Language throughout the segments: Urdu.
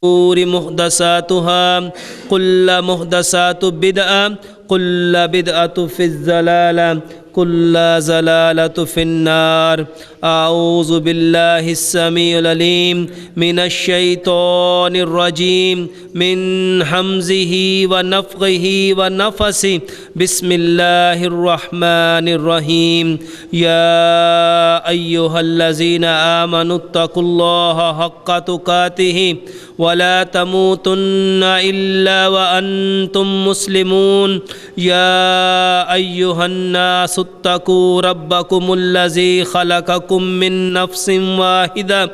الأمور محدثاتها كل محدثات بدعة كل بدعة في الضلالة كل ضلالة في النار. أعوذ بالله السميع العليم من الشيطان الرجيم من همزه ونفخه ونفثه. بسم الله الرحمن الرحيم. يا أيها الذين آمنوا اتقوا الله حق تقاته ولا تموتن إلا وأنتم مسلمون. يا أيها الناس اتقوا ربكم الذي خلقكم من نفس واحدة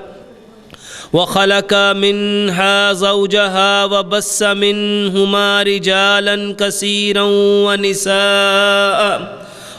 وخلق منها زوجها وبث منهما رجالا كثيرا ونساء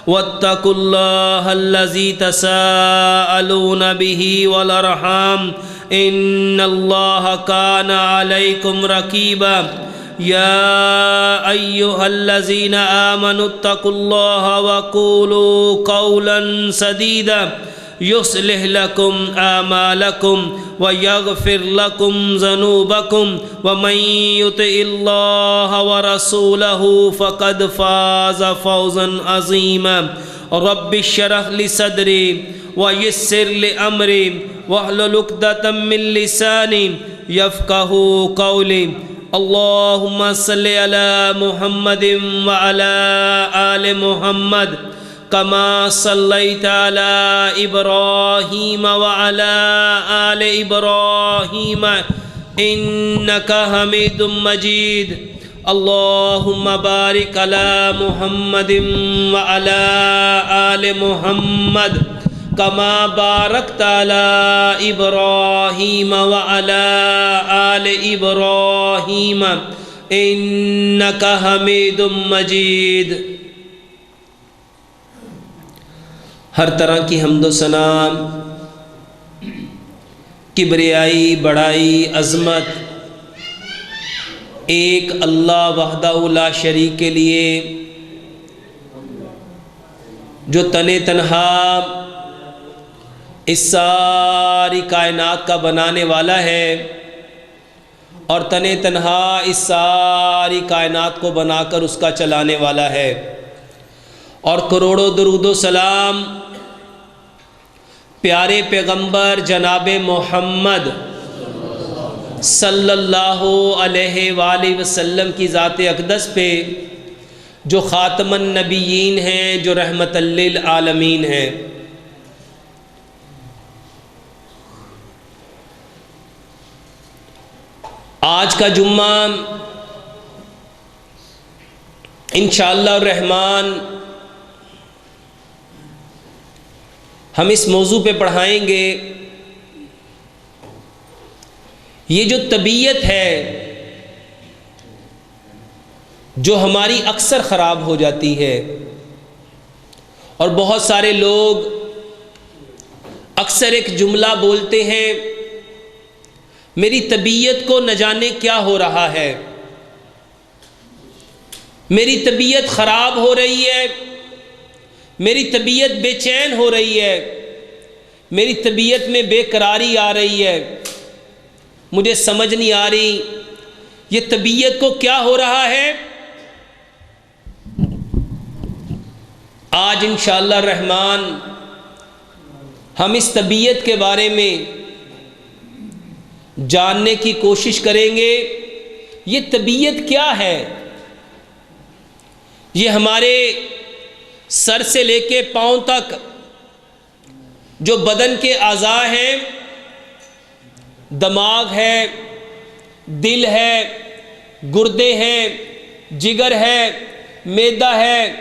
واتقوا الله الذي تساءلون به والأرحام إن الله كان عليكم رقيبا. يا أيها الذين آمنوا اتقوا الله وقولوا قولا سديدا يصلح لكم أعمالكم ويغفر لكم ذنوبكم ومن يطع الله ورسوله فقد فاز فوزا عظيما. رب اشرح لي صدري ويسر لي أمري واحلل عقدة من لساني يفقهوا قولي. اللهم صل على محمد وعلى آل محمد كما صليت على إبراهيم وعلى آل إبراهيم إنك حميد مجيد. اللهم بارك على محمد وعلى آل محمد كما باركت على إبراهيم وعلى آل إبراهيم إنك حميد مجيد. ہر طرح کی حمد و ثنا، کبریائی، بڑائی، عظمت ایک اللہ وحدہ لا شریک کے لیے، جو تنہا اس ساری کائنات کا بنانے والا ہے اور تنہا اس ساری کائنات کو بنا کر اس کا چلانے والا ہے. اور کروڑوں درود و سلام پیارے پیغمبر جناب محمد صلی اللہ علیہ وآلہ وسلم کی ذات اقدس پہ، جو خاتم النبیین ہیں، جو رحمت للعالمین ہیں. آج کا جمعہ انشاءاللہ الرحمن ہم اس موضوع پہ پڑھائیں گے. یہ جو طبیعت ہے جو ہماری اکثر خراب ہو جاتی ہے، اور بہت سارے لوگ اکثر ایک جملہ بولتے ہیں، میری طبیعت کو نہ جانے کیا ہو رہا ہے، میری طبیعت خراب ہو رہی ہے، میری طبیعت بے چین ہو رہی ہے، میری طبیعت میں بے قراری آ رہی ہے، مجھے سمجھ نہیں آ رہی یہ طبیعت کو کیا ہو رہا ہے. آج انشاءاللہ الرحمن ہم اس طبیعت کے بارے میں جاننے کی کوشش کریں گے. یہ طبیعت کیا ہے؟ یہ ہمارے سر سے لے کے پاؤں تک جو بدن کے اعضاء ہیں، دماغ ہے، دل ہے، گردے ہیں، جگر ہے، معدہ ہے،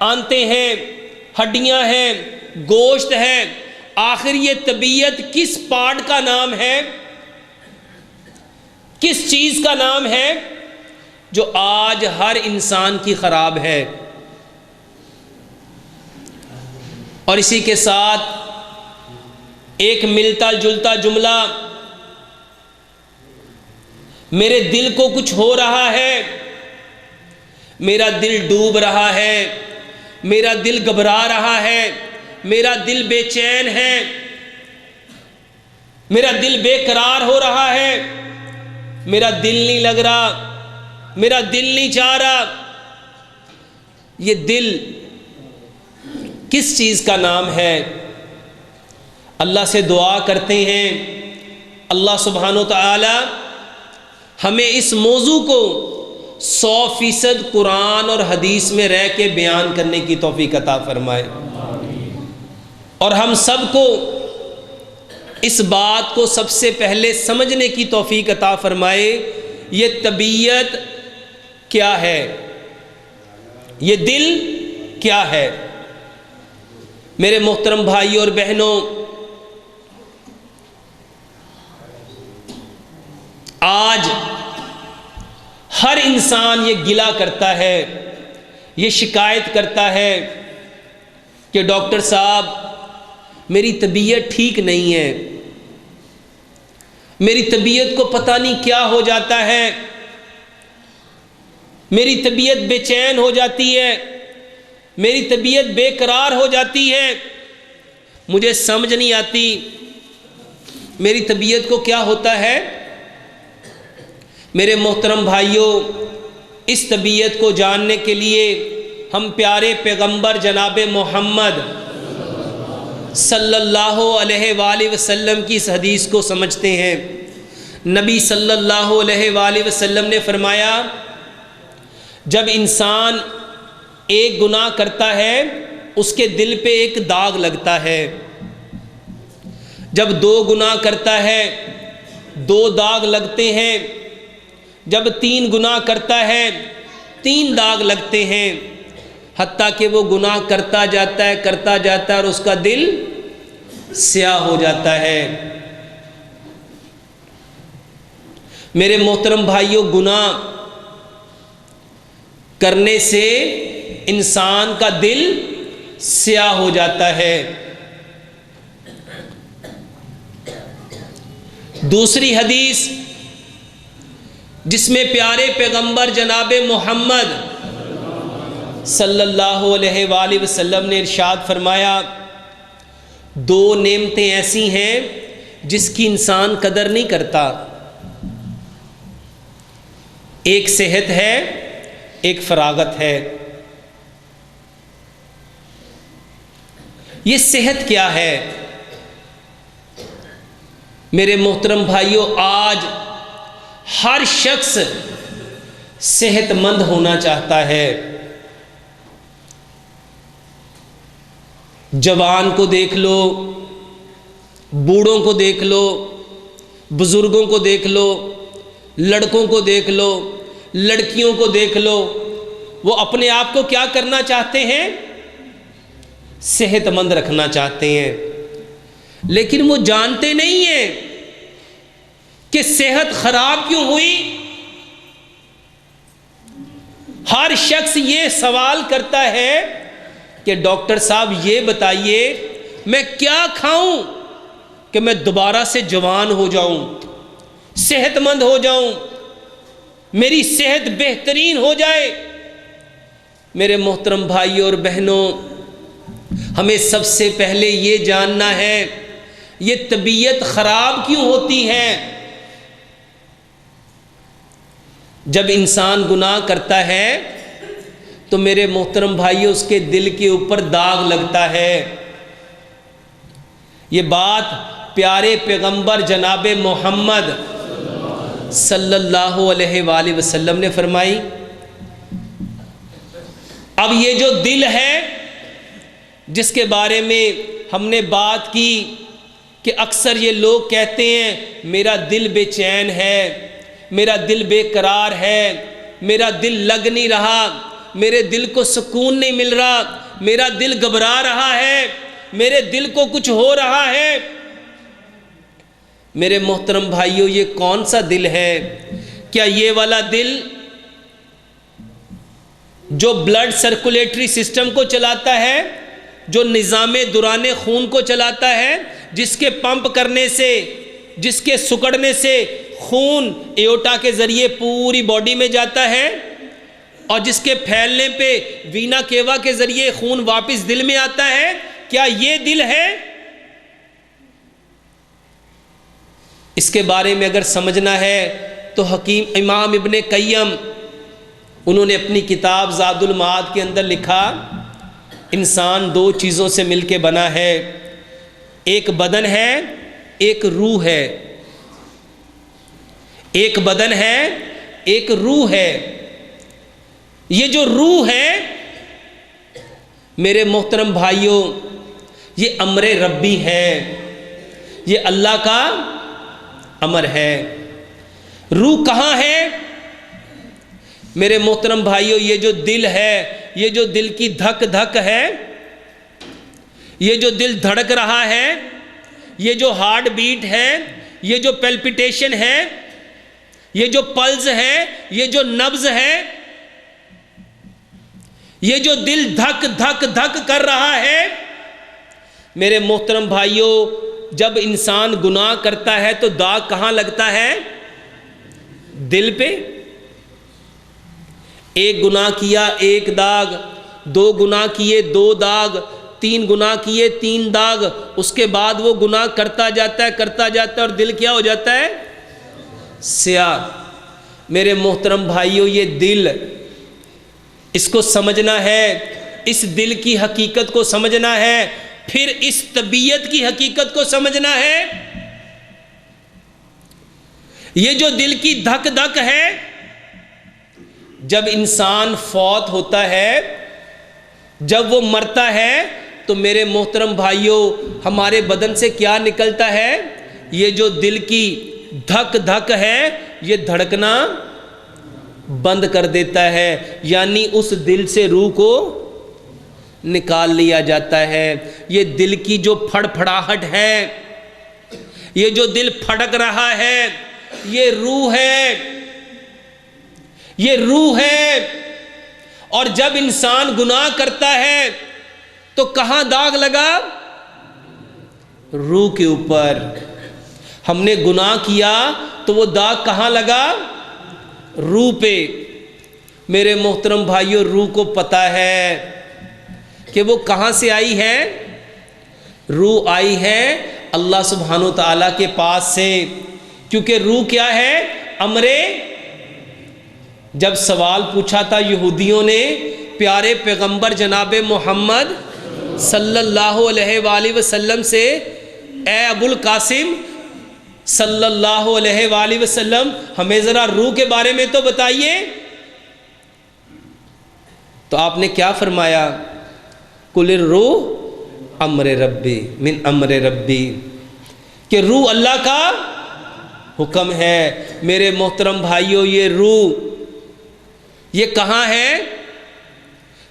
آنتیں ہیں، ہڈیاں ہیں، گوشت ہے، آخر یہ طبیعت کس پارٹ کا نام ہے، کس چیز کا نام ہے جو آج ہر انسان کی خراب ہے؟ اور اسی کے ساتھ ایک ملتا جلتا جملہ، میرے دل کو کچھ ہو رہا ہے، میرا دل ڈوب رہا ہے، میرا دل گھبرا رہا ہے، میرا دل بے چین ہے، میرا دل بے قرار ہو رہا ہے، میرا دل نہیں لگ رہا، میرا دل نہیں چاہ رہا۔ یہ دل کس چیز کا نام ہے؟ اللہ سے دعا کرتے ہیں اللہ سبحانہ و تعالی ہمیں اس موضوع کو 100% قرآن اور حدیث میں رہ کے بیان کرنے کی توفیق عطا فرمائے، اور ہم سب کو اس بات کو سب سے پہلے سمجھنے کی توفیق عطا فرمائے، یہ طبیعت کیا ہے، یہ دل کیا ہے۔ میرے محترم بھائیوں اور بہنوں، آج ہر انسان یہ گلہ کرتا ہے، یہ شکایت کرتا ہے کہ ڈاکٹر صاحب میری طبیعت ٹھیک نہیں ہے، میری طبیعت کو پتہ نہیں کیا ہو جاتا ہے، میری طبیعت بے چین ہو جاتی ہے، میری طبیعت بے قرار ہو جاتی ہے، مجھے سمجھ نہیں آتی میری طبیعت کو کیا ہوتا ہے۔ میرے محترم بھائیوں، اس طبیعت کو جاننے کے لیے ہم پیارے پیغمبر جناب محمد صلی اللہ علیہ وآلہ وسلم کی اس حدیث کو سمجھتے ہیں۔ نبی صلی اللہ علیہ وآلہ وسلم نے فرمایا، جب انسان ایک گناہ کرتا ہے اس کے دل پہ ایک داغ لگتا ہے، جب 2 گناہ کرتا ہے 2 داغ لگتے ہیں، جب 3 گناہ کرتا ہے 3 داغ لگتے ہیں، حتیٰ کہ وہ گناہ کرتا جاتا ہے اور اس کا دل سیاہ ہو جاتا ہے۔ میرے محترم بھائیوں، گناہ کرنے سے انسان کا دل سیاہ ہو جاتا ہے۔ دوسری حدیث جس میں پیارے پیغمبر جناب محمد صلی اللہ علیہ وآلہ وسلم نے ارشاد فرمایا، 2 نعمتیں ایسی ہیں جس کی انسان قدر نہیں کرتا، ایک صحت ہے، ایک فراغت ہے۔ یہ صحت کیا ہے؟ میرے محترم بھائیوں، آج ہر شخص صحت مند ہونا چاہتا ہے۔ جوان کو دیکھ لو، بوڑھوں کو دیکھ لو، بزرگوں کو دیکھ لو، لڑکوں کو دیکھ لو، لڑکیوں کو دیکھ لو، وہ اپنے آپ کو کیا کرنا چاہتے ہیں؟ صحت مند رکھنا چاہتے ہیں، لیکن وہ جانتے نہیں ہیں کہ صحت خراب کیوں ہوئی۔ ہر شخص یہ سوال کرتا ہے کہ ڈاکٹر صاحب یہ بتائیے میں کیا کھاؤں کہ میں دوبارہ سے جوان ہو جاؤں، صحت مند ہو جاؤں، میری صحت بہترین ہو جائے۔ میرے محترم بھائیوں اور بہنوں، ہمیں سب سے پہلے یہ جاننا ہے یہ طبیعت خراب کیوں ہوتی ہے۔ جب انسان گناہ کرتا ہے تو میرے محترم بھائیوں اس کے دل کے اوپر داغ لگتا ہے۔ یہ بات پیارے پیغمبر جناب محمد صلی اللہ علیہ وآلہ وسلم نے فرمائی۔ اب یہ جو دل ہے جس کے بارے میں ہم نے بات کی کہ اکثر یہ لوگ کہتے ہیں میرا دل بے چین ہے، میرا دل بے قرار ہے، میرا دل لگ نہیں رہا، میرے دل کو سکون نہیں مل رہا، میرا دل گھبرا رہا ہے، میرے دل کو کچھ ہو رہا ہے۔ میرے محترم بھائیوں، یہ کون سا دل ہے؟ کیا یہ والا دل جو بلڈ سرکولیٹری سسٹم کو چلاتا ہے، جو نظام دوران خون کو چلاتا ہے، جس کے پمپ کرنے سے، جس کے سکڑنے سے خون ایوٹا کے ذریعے پوری باڈی میں جاتا ہے، اور جس کے پھیلنے پہ وینا کیوا کے ذریعے خون واپس دل میں آتا ہے، کیا یہ دل ہے؟ اس کے بارے میں اگر سمجھنا ہے تو حکیم امام ابن قیم انہوں نے اپنی کتاب زاد المعاد کے اندر لکھا، انسان دو چیزوں سے مل کے بنا ہے، ایک بدن ہے، ایک روح ہے۔ ایک بدن ہے، ایک روح ہے۔ یہ جو روح ہے میرے محترم بھائیوں، یہ امر ربی ہے، یہ اللہ کا امر ہے۔ روح کہاں ہے میرے محترم بھائیوں؟ یہ جو دل ہے، یہ جو دل کی دھک دھک ہے، یہ جو دل دھڑک رہا ہے، یہ جو ہارٹ بیٹ ہے، یہ جو پیلپیٹیشن ہے، یہ جو پلز ہے، یہ جو نبض ہے، یہ جو دل دھک دھک دھک کر رہا ہے، میرے محترم بھائیوں، جب انسان گناہ کرتا ہے تو داغ کہاں لگتا ہے؟ دل پہ۔ ایک گناہ کیا ایک داغ، دو گناہ کیے دو داغ، تین گناہ کیے تین داغ، اس کے بعد وہ گناہ کرتا جاتا ہے اور دل کیا ہو جاتا ہے؟ سیاہ۔ میرے محترم بھائیوں، یہ دل، اس کو سمجھنا ہے، اس دل کی حقیقت کو سمجھنا ہے، پھر اس طبیعت کی حقیقت کو سمجھنا ہے۔ یہ جو دل کی دھک دھک ہے، جب انسان فوت ہوتا ہے، جب وہ مرتا ہے، تو میرے محترم بھائیوں ہمارے بدن سے کیا نکلتا ہے؟ یہ جو دل کی دھک دھک ہے یہ دھڑکنا بند کر دیتا ہے، یعنی اس دل سے روح کو نکال لیا جاتا ہے۔ یہ دل کی جو پھڑ پھڑاہٹ ہے، یہ جو دل پھڑک رہا ہے، یہ روح ہے، یہ روح ہے۔ اور جب انسان گناہ کرتا ہے تو کہاں داغ لگا؟ روح کے اوپر۔ ہم نے گناہ کیا تو وہ داغ کہاں لگا؟ روح پہ۔ میرے محترم بھائیوں، روح کو پتہ ہے کہ وہ کہاں سے آئی ہے؟ روح آئی ہے اللہ سبحانہ و تعالیٰ کے پاس سے، کیونکہ روح کیا ہے؟ امرے۔ جب سوال پوچھا تھا یہودیوں نے پیارے پیغمبر جناب محمد صلی اللہ علیہ وآلہ وسلم سے، اے ابو القاسم صلی اللہ علیہ وآلہ وسلم، ہمیں ذرا روح کے بارے میں تو بتائیے۔ تو آپ نے کیا فرمایا؟ قل الروح امر ربی من امر ربی، کہ روح اللہ کا حکم ہے۔ میرے محترم بھائیوں، یہ روح یہ کہاں ہے؟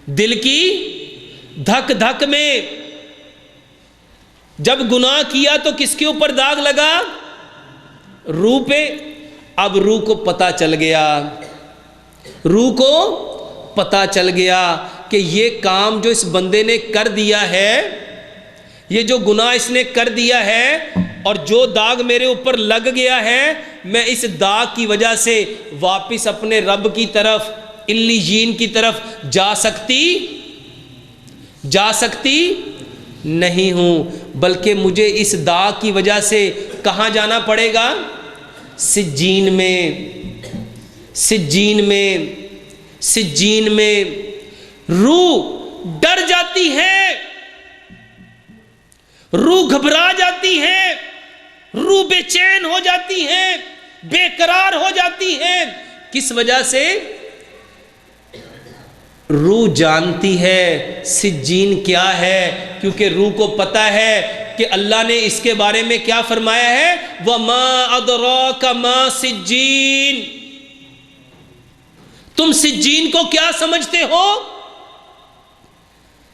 دل کی دھک دھک میں۔ جب گناہ کیا تو کس کے اوپر داغ لگا؟ روح پہ۔ اب روح کو پتہ چل گیا، روح کو پتہ چل گیا کہ یہ کام جو اس بندے نے کر دیا ہے، یہ جو گناہ اس نے کر دیا ہے، اور جو داغ میرے اوپر لگ گیا ہے، میں اس داغ کی وجہ سے واپس اپنے رب کی طرف، علیین کی طرف جا سکتی نہیں ہوں، بلکہ مجھے اس داغ کی وجہ سے کہاں جانا پڑے گا؟ سجین میں۔ سجین میں، سجین میں۔ روح ڈر جاتی ہے، روح گھبرا جاتی ہے، روح بے چین ہو جاتی ہے، بے قرار ہو جاتی ہے۔ کس وجہ سے؟ روح جانتی ہے سجین کیا ہے، کیونکہ روح کو پتہ ہے کہ اللہ نے اس کے بارے میں کیا فرمایا ہے؟ وَمَا أَدْرَاكَ مَا سِجِّينٌ۔ تم سجین کو کیا سمجھتے ہو؟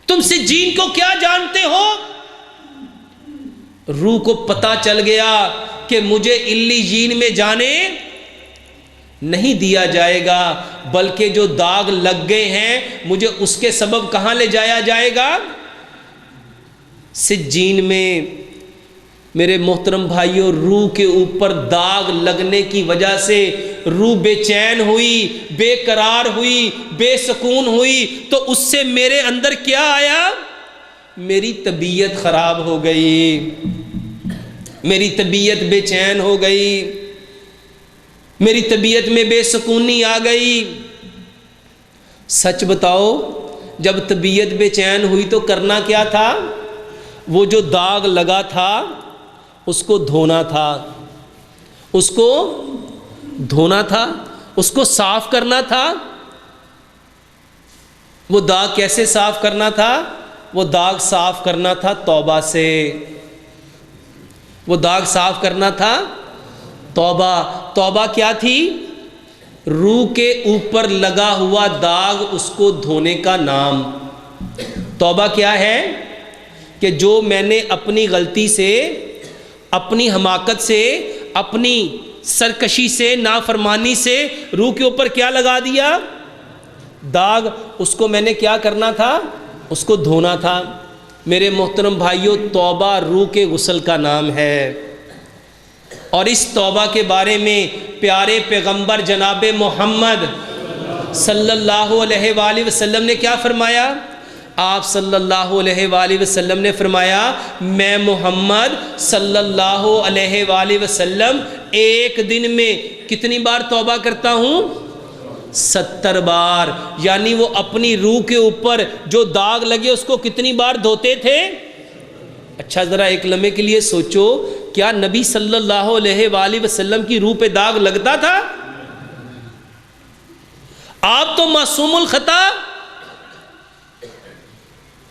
تم سجین کو کیا جانتے ہو؟ روح کو پتہ چل گیا کہ مجھے علیین میں جانے نہیں دیا جائے گا، بلکہ جو داغ لگ گئے ہیں مجھے اس کے سبب کہاں لے جایا جائے گا؟ سجین میں۔ میرے محترم بھائیوں، روح کے اوپر داغ لگنے کی وجہ سے روح بے چین ہوئی، بے قرار ہوئی، بے سکون ہوئی، تو اس سے میرے اندر کیا آیا؟ میری طبیعت خراب ہو گئی، میری طبیعت بے چین ہو گئی، میری طبیعت میں بے سکونی آ گئی۔ سچ بتاؤ، جب طبیعت بے چین ہوئی تو کرنا کیا تھا؟ وہ جو داغ لگا تھا اس کو دھونا تھا، اس کو دھونا تھا، اس کو صاف کرنا تھا۔ وہ داغ کیسے صاف کرنا تھا؟ وہ داغ صاف کرنا تھا توبہ سے۔ وہ داغ صاف کرنا تھا توبہ۔ توبہ کیا تھی؟ روح کے اوپر لگا ہوا داغ، اس کو دھونے کا نام۔ توبہ کیا ہے؟ کہ جو میں نے اپنی غلطی سے، اپنی حماقت سے، اپنی سرکشی سے، نافرمانی سے روح کے اوپر کیا لگا دیا؟ داغ۔ اس کو میں نے کیا کرنا تھا؟ اس کو دھونا تھا۔ میرے محترم بھائیوں، توبہ روح کے غسل کا نام ہے۔ اور اس توبہ کے بارے میں پیارے پیغمبر جناب محمد صلی اللہ علیہ وآلہ وسلم نے کیا فرمایا؟ آپ صلی اللہ علیہ وآلہ وسلم نے فرمایا، میں محمد صلی اللہ علیہ وآلہ وسلم ایک دن میں کتنی بار توبہ کرتا ہوں؟ 70 بار۔ یعنی وہ اپنی روح کے اوپر جو داغ لگے اس کو کتنی بار دھوتے تھے؟ اچھا ذرا ایک لمحے کے لیے سوچو، کیا نبی صلی اللہ علیہ وآلہ وسلم کی روح پہ داغ لگتا تھا؟ آپ تو معصوم الخطا۔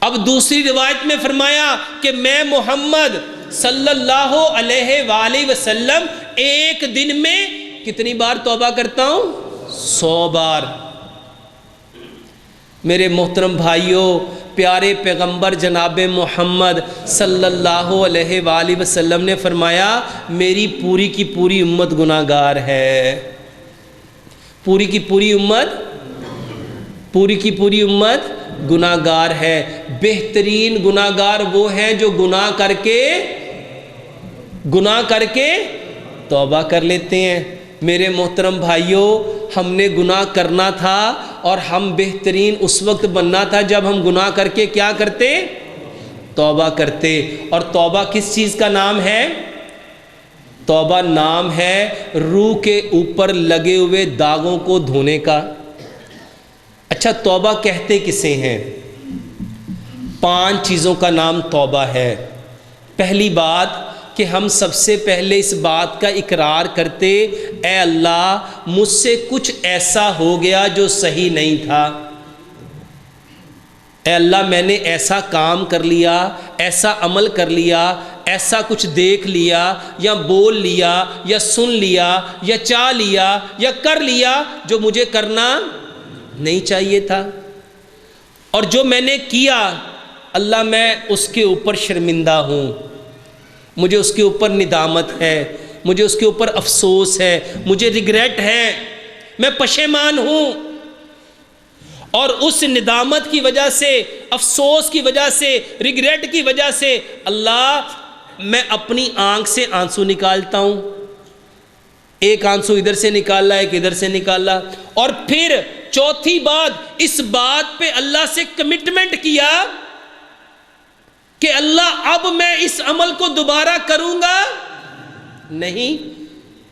اب دوسری روایت میں فرمایا کہ میں محمد صلی اللہ علیہ وآلہ وسلم ایک دن میں کتنی بار توبہ کرتا ہوں؟ 100 بار۔ میرے محترم بھائیوں، پیارے پیغمبر جناب محمد صلی اللہ علیہ وآلہ وسلم نے فرمایا، میری پوری کی پوری امت گناہ گار ہے۔ پوری کی پوری امت گناہ گار ہے۔ بہترین گناہ گار وہ ہیں جو گناہ کر کے توبہ کر لیتے ہیں۔ میرے محترم بھائیوں، ہم نے گناہ کرنا تھا اور ہم بہترین اس وقت بننا تھا جب ہم گناہ کر کے کیا کرتے؟ توبہ کرتے۔ اور توبہ کس چیز کا نام ہے؟ توبہ نام ہے روح کے اوپر لگے ہوئے داغوں کو دھونے کا۔ اچھا، توبہ کہتے کسے ہیں؟ 5 چیزوں کا نام توبہ ہے۔ پہلی بات کہ ہم سب سے پہلے اس بات کا اقرار کرتے، اے اللہ مجھ سے کچھ ایسا ہو گیا جو صحیح نہیں تھا۔ اے اللہ میں نے ایسا کام کر لیا، ایسا عمل کر لیا، ایسا کچھ دیکھ لیا یا بول لیا یا سن لیا یا چاہ لیا یا کر لیا جو مجھے کرنا نہیں چاہیے تھا، اور جو میں نے کیا اللہ میں اس کے اوپر شرمندہ ہوں، مجھے اس کے اوپر ندامت ہے، مجھے اس کے اوپر افسوس ہے، مجھے ریگریٹ ہے، میں پشیمان ہوں۔ اور اس ندامت کی وجہ سے، افسوس کی وجہ سے، ریگریٹ کی وجہ سے اللہ میں اپنی آنکھ سے آنسو نکالتا ہوں۔ ایک آنسو ادھر سے نکالا، ایک ادھر سے نکالا، اور پھر چوتھی بات اس بات پہ اللہ سے کمٹمنٹ کیا کہ اللہ اب میں اس عمل کو دوبارہ کروں گا نہیں۔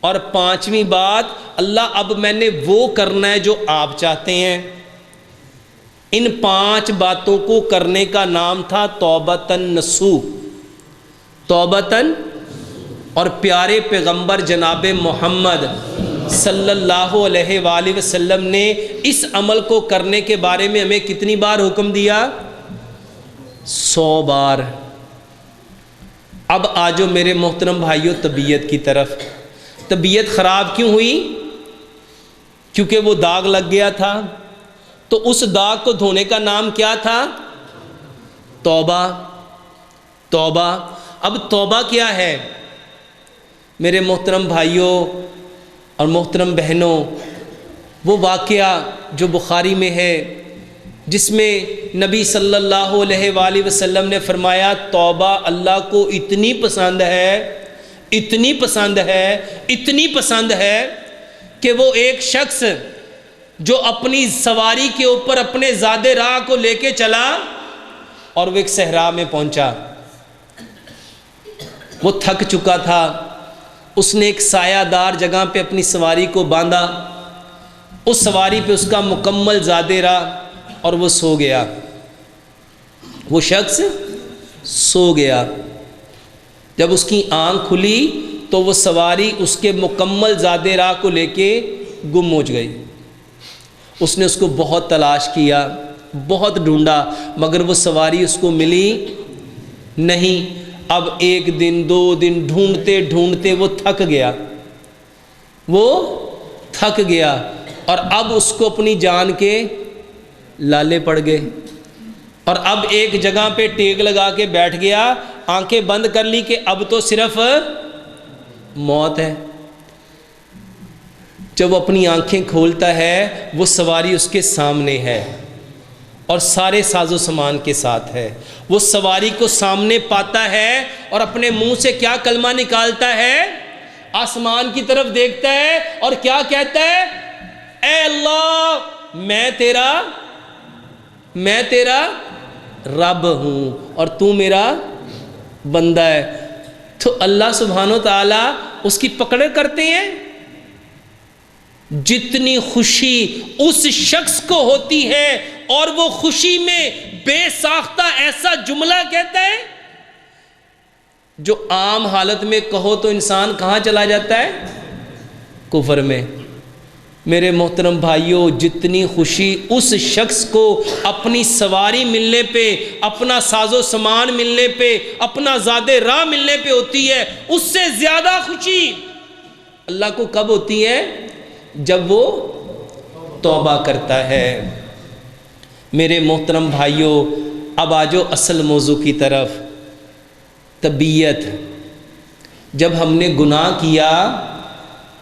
اور 5ویں بات، اللہ اب میں نے وہ کرنا ہے جو آپ چاہتے ہیں۔ ان 5 باتوں کو کرنے کا نام تھا توبتن نصوح۔ توبتن، اور پیارے پیغمبر جناب محمد صلی اللہ علیہ وآلہ وسلم نے اس عمل کو کرنے کے بارے میں ہمیں کتنی بار حکم دیا؟ 100 بار۔ اب آجو میرے محترم بھائیوں طبیعت کی طرف۔ طبیعت خراب کیوں ہوئی؟ کیونکہ وہ داغ لگ گیا تھا۔ تو اس داغ کو دھونے کا نام کیا تھا؟ توبہ۔ توبہ۔ اب توبہ کیا ہے؟ میرے محترم بھائیوں اور محترم بہنوں، وہ واقعہ جو بخاری میں ہے جس میں نبی صلی اللہ علیہ وآلہ وسلم نے فرمایا توبہ اللہ کو اتنی پسند ہے، اتنی پسند ہے، اتنی پسند ہے کہ وہ ایک شخص جو اپنی سواری کے اوپر اپنے زادے راہ کو لے کے چلا اور وہ ایک صحرا میں پہنچا، وہ تھک چکا تھا، اس نے ایک سایہ دار جگہ پہ اپنی سواری کو باندھا، اس سواری پہ اس کا مکمل زادے رہا اور وہ سو گیا، وہ شخص سو گیا۔ جب اس کی آنکھ کھلی تو وہ سواری اس کے مکمل زادے راہ کو لے کے گم ہو گئی۔ اس نے اس کو بہت تلاش کیا، بہت ڈھونڈا، مگر وہ سواری اس کو ملی نہیں۔ اب ایک دن دو دن ڈھونڈتے ڈھونڈتے وہ تھک گیا اور اب اس کو اپنی جان کے لالے پڑ گئے، اور اب ایک جگہ پہ ٹیک لگا کے بیٹھ گیا، آنکھیں بند کر لی کہ اب تو صرف موت ہے۔ جب وہ اپنی آنکھیں کھولتا ہے وہ سواری اس کے سامنے ہے اور سارے ساز و سامان کے ساتھ ہے۔ وہ سواری کو سامنے پاتا ہے اور اپنے منہ سے کیا کلمہ نکالتا ہے؟ آسمان کی طرف دیکھتا ہے اور کیا کہتا ہے؟ اے اللہ، میں تیرا رب ہوں اور تو میرا بندہ ہے۔ تو اللہ سبحانہ و تعالیٰ اس کی پکڑ کرتے ہیں۔ جتنی خوشی اس شخص کو ہوتی ہے اور وہ خوشی میں بے ساختہ ایسا جملہ کہتا ہے جو عام حالت میں کہو تو انسان کہاں چلا جاتا ہے؟ کفر میں۔ میرے محترم بھائیوں، جتنی خوشی اس شخص کو اپنی سواری ملنے پہ، اپنا ساز و سامان ملنے پہ، اپنا زاد راہ ملنے پہ ہوتی ہے، اس سے زیادہ خوشی اللہ کو کب ہوتی ہے؟ جب وہ توبہ کرتا ہے۔ میرے محترم بھائیوں، اب آجو اصل موضوع کی طرف۔ طبیعت، جب ہم نے گناہ کیا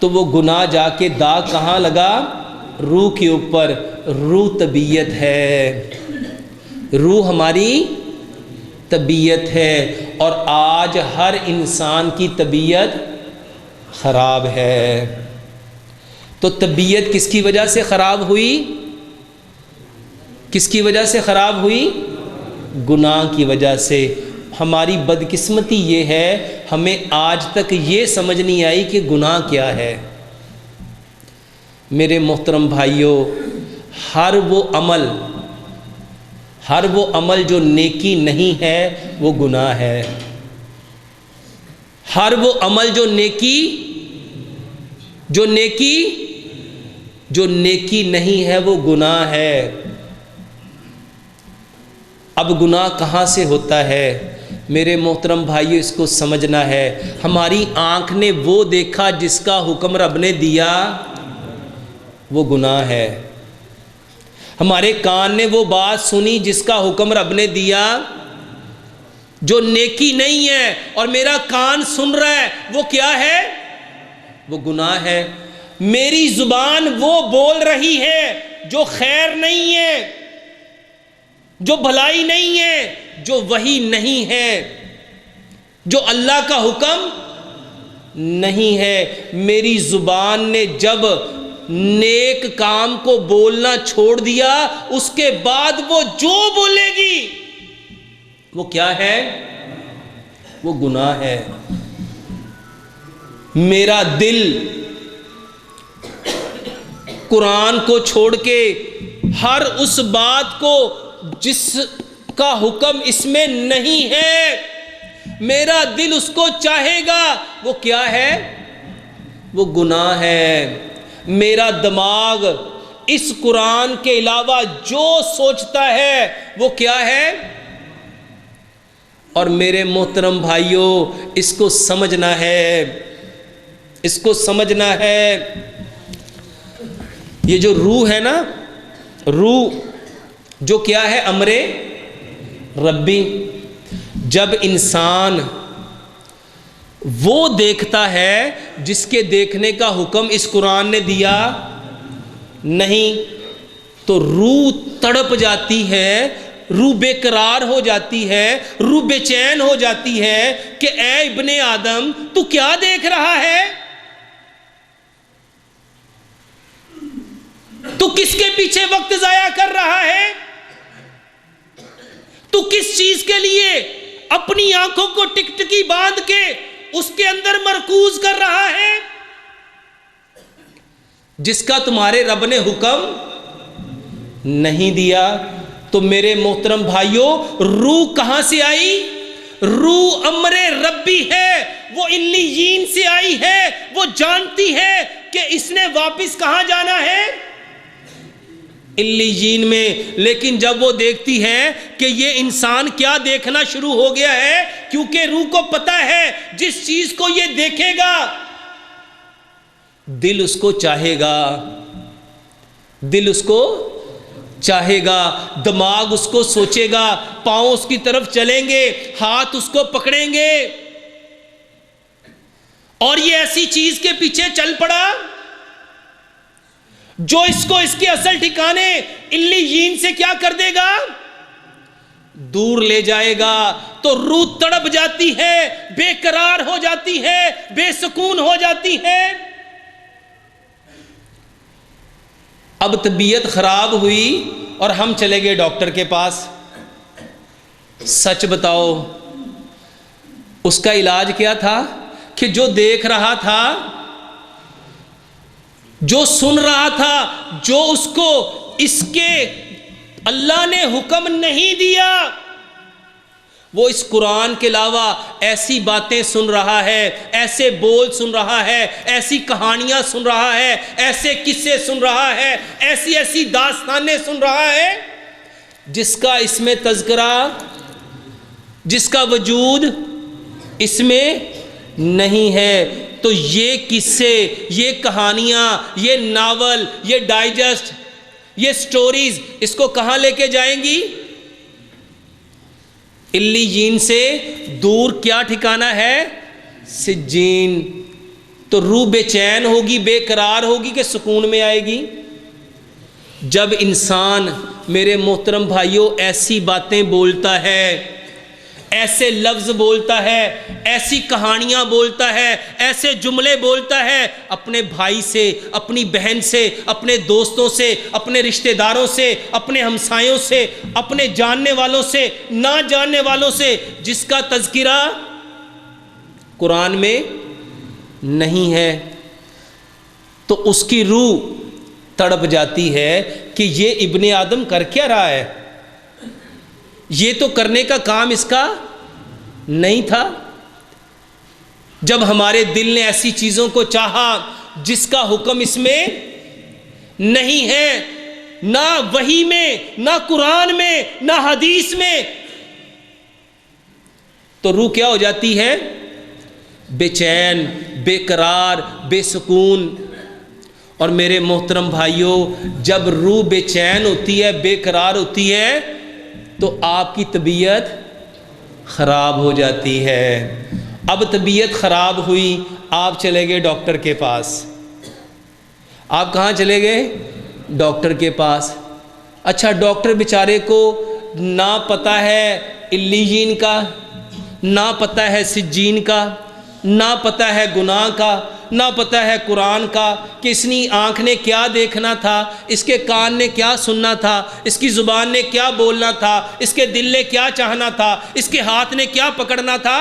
تو وہ گناہ جا کے داغ کہاں لگا؟ روح کے اوپر۔ روح طبیعت ہے، روح ہماری طبیعت ہے، اور آج ہر انسان کی طبیعت خراب ہے۔ تو طبیعت کس کی وجہ سے خراب ہوئی؟ کس کی وجہ سے خراب ہوئی؟ گناہ کی وجہ سے۔ ہماری بدقسمتی یہ ہے، ہمیں آج تک یہ سمجھ نہیں آئی کہ گناہ کیا ہے۔ میرے محترم بھائیوں، ہر وہ عمل جو نیکی نہیں ہے وہ گناہ ہے۔ ہر وہ عمل جو نیکی نہیں ہے وہ گناہ ہے۔ اب گناہ کہاں سے ہوتا ہے؟ میرے محترم بھائیو، اس کو سمجھنا ہے۔ ہماری آنکھ نے وہ دیکھا جس کا حکم رب نے دیا، وہ گناہ ہے۔ ہمارے کان نے وہ بات سنی جس کا حکم رب نے دیا، جو نیکی نہیں ہے، اور میرا کان سن رہا ہے، وہ کیا ہے؟ وہ گناہ ہے۔ میری زبان وہ بول رہی ہے جو خیر نہیں ہے، جو بھلائی نہیں ہے، جو وحی نہیں ہے، جو اللہ کا حکم نہیں ہے۔ میری زبان نے جب نیک کام کو بولنا چھوڑ دیا، اس کے بعد وہ جو بولے گی وہ کیا ہے؟ وہ گناہ ہے۔ میرا دل قرآن کو چھوڑ کے ہر اس بات کو جس کا حکم اس میں نہیں ہے، میرا دل اس کو چاہے گا، وہ کیا ہے؟ وہ گناہ ہے۔ میرا دماغ اس قرآن کے علاوہ جو سوچتا ہے وہ کیا ہے؟ اور میرے محترم بھائیوں، اس کو سمجھنا ہے۔ یہ جو روح ہے نا، روح جو کیا ہے؟ امر ربی۔ جب انسان وہ دیکھتا ہے جس کے دیکھنے کا حکم اس قرآن نے دیا نہیں، تو روح تڑپ جاتی ہے، روح بے قرار ہو جاتی ہے، روح بے چین ہو جاتی ہے کہ اے ابن آدم، تو کیا دیکھ رہا ہے؟ تو کس کے پیچھے وقت ضائع کر رہا ہے؟ تو کس چیز کے لیے اپنی آنکھوں کو ٹک ٹکی باندھ کے اس کے اندر مرکوز کر رہا ہے جس کا تمہارے رب نے حکم نہیں دیا. تو میرے محترم بھائیوں، روح کہاں سے آئی؟ روح امر ربی ہے، وہ علیین سے آئی ہے. وہ جانتی ہے کہ اس نے واپس کہاں جانا ہے؟ علیین میں. لیکن جب وہ دیکھتی ہے کہ یہ انسان کیا دیکھنا شروع ہو گیا ہے، کیونکہ روح کو پتا ہے جس چیز کو یہ دیکھے گا دل اس کو چاہے گا، دل اس کو چاہے گا، دماغ اس کو سوچے گا، پاؤں اس کی طرف چلیں گے، ہاتھ اس کو پکڑیں گے. اور یہ ایسی چیز کے پیچھے چل پڑا جو اس کو اس کے اصل ٹھکانے علیین سے کیا کر دے گا؟ دور لے جائے گا. تو روح تڑپ جاتی ہے، بے قرار ہو جاتی ہے، بے سکون ہو جاتی ہے. اب طبیعت خراب ہوئی اور ہم چلے گئے ڈاکٹر کے پاس. سچ بتاؤ اس کا علاج کیا تھا؟ کہ جو دیکھ رہا تھا، جو سن رہا تھا، جو اس کو اس کے اللہ نے حکم نہیں دیا، وہ اس قرآن کے علاوہ ایسی باتیں سن رہا ہے، ایسے بول سن رہا ہے، ایسی کہانیاں سن رہا ہے، ایسے قصے سن رہا ہے، ایسی ایسی داستانیں سن رہا ہے جس کا اس میں تذکرہ، جس کا وجود اس میں نہیں ہے. تو یہ قصے، یہ کہانیاں، یہ ناول، یہ ڈائجسٹ، یہ سٹوریز اس کو کہاں لے کے جائیں گی؟ علیین سے دور. کیا ٹھکانہ ہے؟ سجین. تو روح بے چین ہوگی، بے قرار ہوگی کہ سکون میں آئے گی؟ جب انسان میرے محترم بھائیوں ایسی باتیں بولتا ہے، ایسے لفظ بولتا ہے، ایسی کہانیاں بولتا ہے، ایسے جملے بولتا ہے اپنے بھائی سے، اپنی بہن سے، اپنے دوستوں سے، اپنے رشتہ داروں سے، اپنے ہمسایوں سے، اپنے جاننے والوں سے، نہ جاننے والوں سے، جس کا تذکرہ قرآن میں نہیں ہے، تو اس کی روح تڑپ جاتی ہے کہ یہ ابن آدم کر کیا رہا ہے؟ یہ تو کرنے کا کام اس کا نہیں تھا. جب ہمارے دل نے ایسی چیزوں کو چاہا جس کا حکم اس میں نہیں ہے، نہ وحی میں، نہ قرآن میں، نہ حدیث میں، تو روح کیا ہو جاتی ہے؟ بے چین، بے قرار، بے سکون. اور میرے محترم بھائیوں، جب روح بے چین ہوتی ہے، بے قرار ہوتی ہے، تو آپ کی طبیعت خراب ہو جاتی ہے. اب طبیعت خراب ہوئی، آپ چلے گئے ڈاکٹر کے پاس. آپ کہاں چلے گئے؟ ڈاکٹر کے پاس. اچھا، ڈاکٹر بیچارے کو نہ پتہ ہے علیین کا، نہ پتہ ہے سجین کا، نہ پتہ ہے گناہ کا، نہ پتہ ہے قرآن کا، کہ اس کی آنکھ نے کیا دیکھنا تھا، اس کے کان نے کیا سننا تھا، اس کی زبان نے کیا بولنا تھا، اس کے دل نے کیا چاہنا تھا، اس کے ہاتھ نے کیا پکڑنا تھا.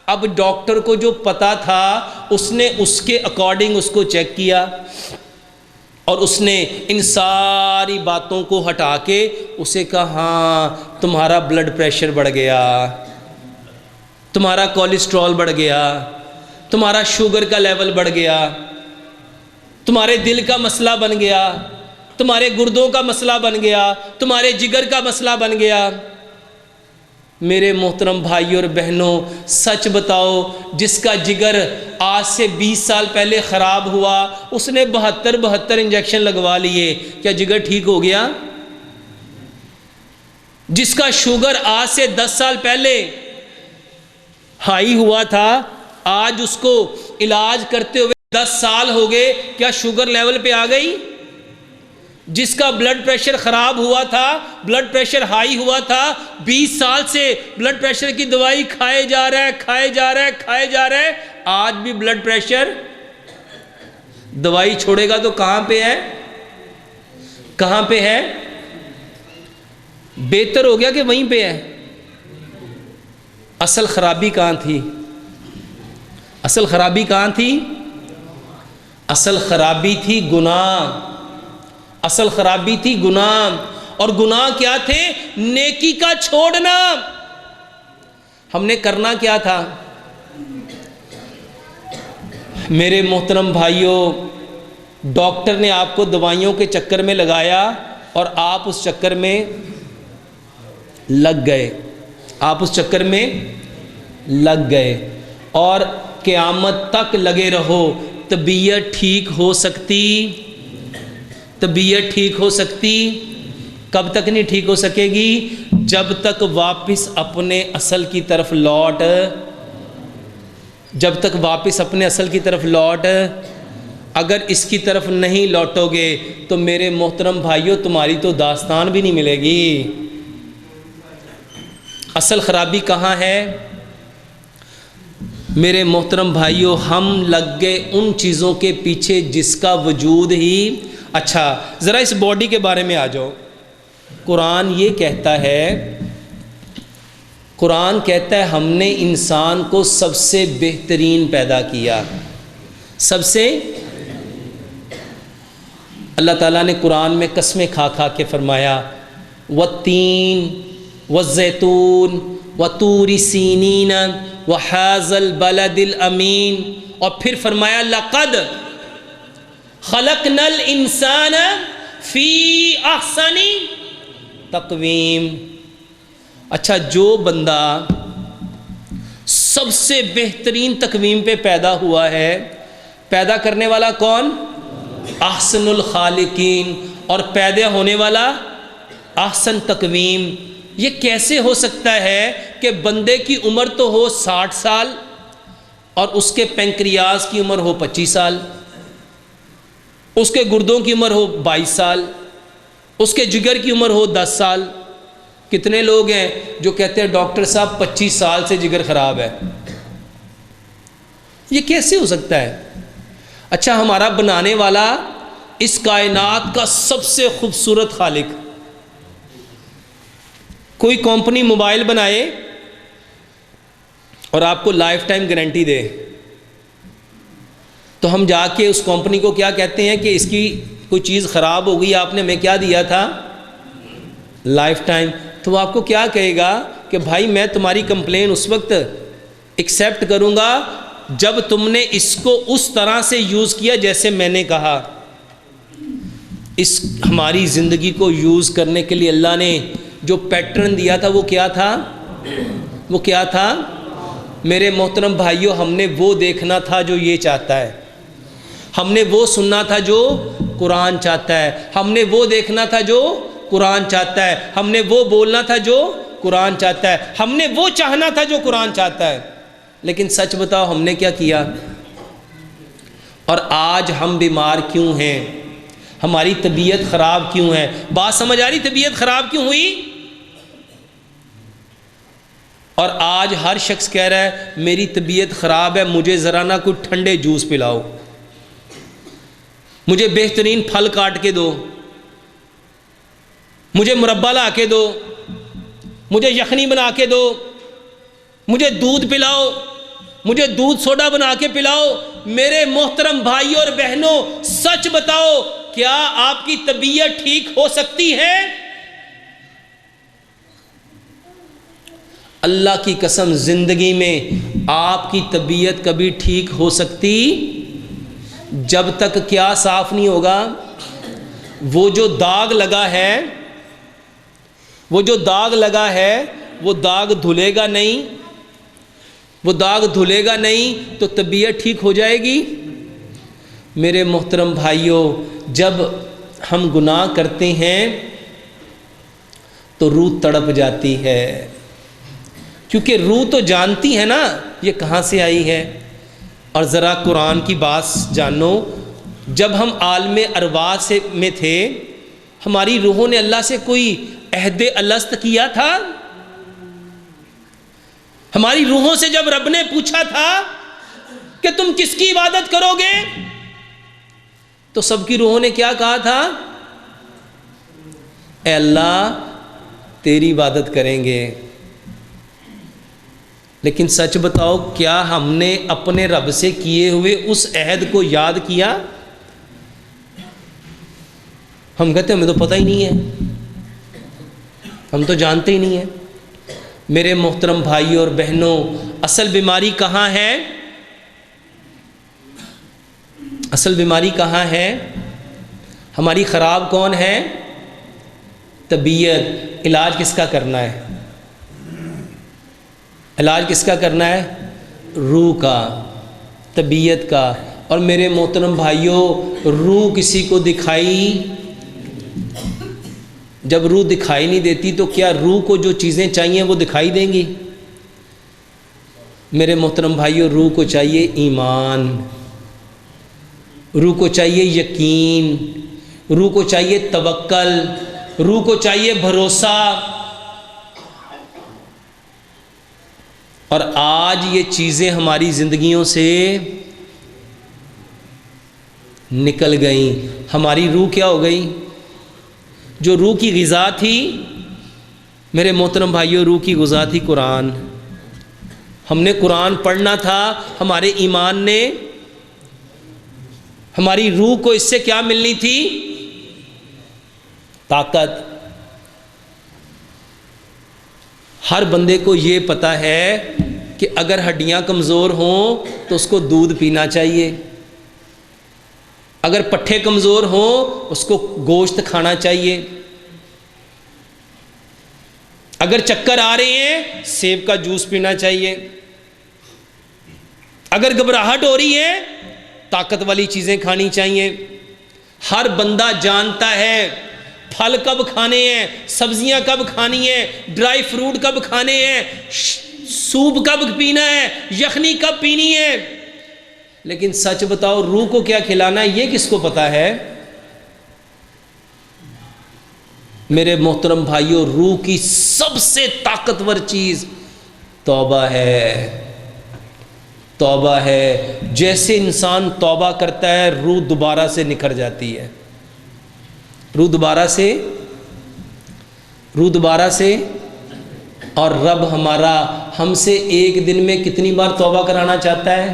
اب ڈاکٹر کو جو پتا تھا اس نے اس کے اکارڈنگ اس کو چیک کیا، اور اس نے ان ساری باتوں کو ہٹا کے اسے کہا ہاں تمہارا بلڈ پریشر بڑھ گیا، تمہارا کولیسٹرول بڑھ گیا، تمہارا شوگر کا لیول بڑھ گیا، تمہارے دل کا مسئلہ بن گیا، تمہارے گردوں کا مسئلہ بن گیا، تمہارے جگر کا مسئلہ بن گیا. میرے محترم بھائیوں اور بہنوں، سچ بتاؤ، جس کا جگر آج سے 20 سال پہلے خراب ہوا، اس نے 72 انجیکشن لگوا لیے، کیا جگر ٹھیک ہو گیا؟ جس کا شوگر آج سے 10 سال پہلے ہائی ہوا تھا، آج اس کو علاج کرتے ہوئے 10 سال ہو گئے، کیا شوگر لیول پہ آ گئی؟ جس کا بلڈ پریشر خراب ہوا تھا، بلڈ پریشر ہائی ہوا تھا، 20 سال سے بلڈ پریشر کی دوائی کھائے جا رہا ہے، کھائے جا رہا ہے، کھائے جا رہا ہے، آج بھی بلڈ پریشر، دوائی چھوڑے گا تو کہاں پہ ہے؟ کہاں پہ ہے؟ بہتر ہو گیا کہ وہیں پہ ہے؟ اصل خرابی کہاں تھی؟ اصل خرابی کہاں تھی؟ اصل خرابی تھی گناہ، اصل خرابی تھی گناہ۔ اور گناہ کیا تھے؟ نیکی کا چھوڑنا۔ ہم نے کرنا کیا تھا؟ میرے محترم بھائیوں، ڈاکٹر نے آپ کو دوائیوں کے چکر میں لگایا اور آپ اس چکر میں لگ گئے، آپ اس چکر میں لگ گئے اور قیامت تک لگے رہو۔ طبیعت ٹھیک ہو سکتی؟ طبیعت ٹھیک ہو سکتی؟ کب تک نہیں ٹھیک ہو سکے گی؟ جب تک واپس اپنے اصل کی طرف لوٹ، جب تک واپس اپنے اصل کی طرف لوٹ۔ اگر اس کی طرف نہیں لوٹو گے تو میرے محترم بھائیوں تمہاری تو داستان بھی نہیں ملے گی۔ اصل خرابی کہاں ہے؟ میرے محترم بھائیوں، ہم لگ گئے ان چیزوں کے پیچھے جس کا وجود ہی۔ اچھا ذرا اس باڈی کے بارے میں آ جاؤ۔ قرآن یہ کہتا ہے، قرآن کہتا ہے ہم نے انسان کو سب سے بہترین پیدا کیا، سب سے۔ اللہ تعالیٰ نے قرآن میں قسمیں کھا کھا کے فرمایا والتین والزیتون وطور سینین وہذا البلد الامین، اور پھر فرمایا لقد خلقنا الانسان فی احسن تقویم۔ اچھا جو بندہ سب سے بہترین تقویم پہ پیدا ہوا ہے، پیدا کرنے والا کون؟ احسن الخالقین، اور پیدا ہونے والا احسن تقویم۔ یہ کیسے ہو سکتا ہے کہ بندے کی عمر تو ہو 60 سال اور اس کے پینکریاس کی عمر ہو 25 سال، اس کے گردوں کی عمر ہو 22 سال، اس کے جگر کی عمر ہو 10 سال؟ کتنے لوگ ہیں جو کہتے ہیں ڈاکٹر صاحب 25 سال سے جگر خراب ہے؟ یہ کیسے ہو سکتا ہے؟ اچھا ہمارا بنانے والا، اس کائنات کا سب سے خوبصورت خالق، کوئی کمپنی موبائل بنائے اور آپ کو لائف ٹائم گارنٹی دے، تو ہم جا کے اس کمپنی کو کیا کہتے ہیں کہ اس کی کوئی چیز خراب ہو گئی، آپ نے ہمیں کیا دیا تھا؟ Life time. تو وہ آپ کو کیا کہے گا کہ بھائی میں تمہاری کمپلین اس وقت ایکسیپٹ کروں گا جب تم نے اس کو اس طرح سے یوز کیا جیسے میں نے کہا۔ اس ہماری زندگی کو یوز کرنے کے لیے اللہ نے جو پیٹرن دیا تھا وہ کیا تھا؟ وہ کیا تھا؟ میرے محترم بھائیوں، ہم نے وہ دیکھنا تھا جو یہ چاہتا ہے، ہم نے وہ سننا تھا جو قرآن چاہتا ہے، ہم نے وہ دیکھنا تھا جو قرآن چاہتا ہے، ہم نے وہ بولنا تھا جو قرآن چاہتا ہے، ہم نے وہ چاہنا تھا جو قرآن چاہتا ہے۔ لیکن سچ بتاؤ ہم نے کیا کیا؟ اور آج ہم بیمار کیوں ہیں؟ ہماری طبیعت خراب کیوں ہے؟ بات سمجھ آ رہی؟ طبیعت خراب کیوں ہوئی؟ اور آج ہر شخص کہہ رہا ہے میری طبیعت خراب ہے، مجھے ذرا نہ کوئی ٹھنڈے جوس پلاؤ، مجھے بہترین پھل کاٹ کے دو، مجھے مربع لا کے دو، مجھے یخنی بنا کے دو، مجھے دودھ پلاؤ، مجھے دودھ سوڈا بنا کے پلاؤ۔ میرے محترم بھائیوں اور بہنوں سچ بتاؤ، کیا آپ کی طبیعت ٹھیک ہو سکتی ہے؟ اللہ کی قسم زندگی میں آپ کی طبیعت کبھی ٹھیک ہو سکتی جب تک کیا صاف نہیں ہوگا؟ وہ جو داغ لگا ہے، وہ جو داغ لگا ہے وہ داغ دھلے گا نہیں، وہ داغ دھلے گا نہیں تو طبیعت ٹھیک ہو جائے گی؟ میرے محترم بھائیوں، جب ہم گناہ کرتے ہیں تو روح تڑپ جاتی ہے، کیونکہ روح تو جانتی ہے نا یہ کہاں سے آئی ہے۔ اور ذرا قرآن کی بات جانو، جب ہم عالم ارواح میں تھے، ہماری روحوں نے اللہ سے کوئی عہد الست کیا تھا؟ ہماری روحوں سے جب رب نے پوچھا تھا کہ تم کس کی عبادت کرو گے، تو سب کی روحوں نے کیا کہا تھا؟ اے اللہ تیری عبادت کریں گے۔ لیکن سچ بتاؤ کیا ہم نے اپنے رب سے کیے ہوئے اس عہد کو یاد کیا؟ ہم کہتے ہیں ہمیں تو پتہ ہی نہیں ہے، ہم تو جانتے ہی نہیں ہیں۔ میرے محترم بھائیوں اور بہنوں، اصل بیماری کہاں ہے؟ اصل بیماری کہاں ہے؟ ہماری خراب کون ہے؟ طبیعت۔ علاج کس کا کرنا ہے؟ علاج کس کا کرنا ہے؟ روح کا، طبیعت کا۔ اور میرے محترم بھائیوں، روح کسی کو دکھائی، جب روح دکھائی نہیں دیتی تو کیا روح کو جو چیزیں چاہیے وہ دکھائی دیں گی؟ میرے محترم بھائیوں، روح کو چاہیے ایمان، روح کو چاہیے یقین، روح کو چاہیے توکل، روح کو چاہیے بھروسہ۔ اور آج یہ چیزیں ہماری زندگیوں سے نکل گئیں۔ ہماری روح کیا ہو گئی؟ جو روح کی غذا تھی، میرے محترم بھائیوں، روح کی غذا تھی قرآن۔ ہم نے قرآن پڑھنا تھا، ہمارے ایمان نے، ہماری روح کو اس سے کیا ملنی تھی؟ طاقت۔ ہر بندے کو یہ پتہ ہے کہ اگر ہڈیاں کمزور ہوں تو اس کو دودھ پینا چاہیے، اگر پٹھے کمزور ہوں اس کو گوشت کھانا چاہیے، اگر چکر آ رہے ہیں سیب کا جوس پینا چاہیے، اگر گھبراہٹ ہو رہی ہے طاقت والی چیزیں کھانی چاہیے۔ ہر بندہ جانتا ہے پھل کب کھانے ہیں، سبزیاں کب کھانی ہیں، ڈرائی فروٹ کب کھانے ہیں، سوپ کب پینا ہے، یخنی کب پینی ہے۔ لیکن سچ بتاؤ روح کو کیا کھلانا ہے یہ کس کو پتا ہے؟ میرے محترم بھائیوں، روح کی سب سے طاقتور چیز توبہ ہے، توبہ ہے۔ جیسے انسان توبہ کرتا ہے روح دوبارہ سے نکھر جاتی ہے، روح دوبارہ سے۔ اور رب ہمارا ہم سے ایک دن میں کتنی بار توبہ کرانا چاہتا ہے؟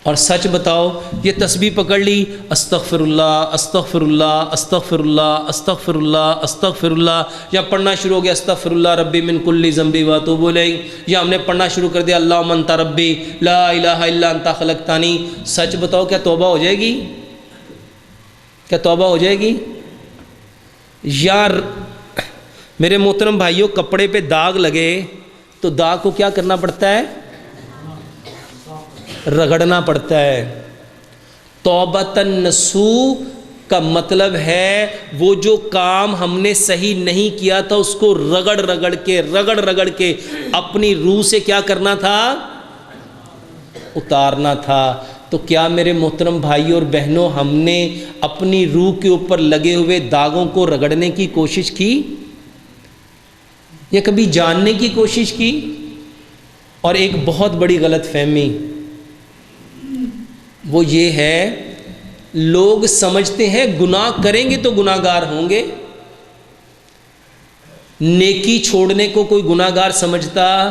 اور سچ بتاؤ یہ تسبیح پکڑ لی، استغفر اللہ استغفر اللہ استغفر اللہ استغفر اللہ استغفر اللہ، یا پڑھنا شروع ہو گیا استغفر اللہ ربی من کل ذنب واتوب الیہ، یا ہم نے پڑھنا شروع کر دیا اللہم انت ربی لا الہ الا انت خلقتانی۔ سچ بتاؤ کیا توبہ ہو جائے گی؟ کیا توبہ ہو جائے گی؟ یار میرے محترم بھائیوں، کپڑے پہ داغ لگے تو داغ کو کیا کرنا پڑتا ہے؟ رگڑنا پڑتا ہے۔ توبۃ النصوح کا مطلب ہے وہ جو کام ہم نے صحیح نہیں کیا تھا اس کو رگڑ رگڑ کے اپنی روح سے کیا کرنا تھا؟ اتارنا تھا۔ تو کیا میرے محترم بھائیوں اور بہنوں ہم نے اپنی روح کے اوپر لگے ہوئے داغوں کو رگڑنے کی کوشش کی یا کبھی جاننے کی کوشش کی؟ اور ایک بہت بڑی غلط فہمی وہ یہ ہے، لوگ سمجھتے ہیں گناہ کریں گے تو گناہ گار ہوں گے۔ نیکی چھوڑنے کو کوئی گناہ گار سمجھتا؟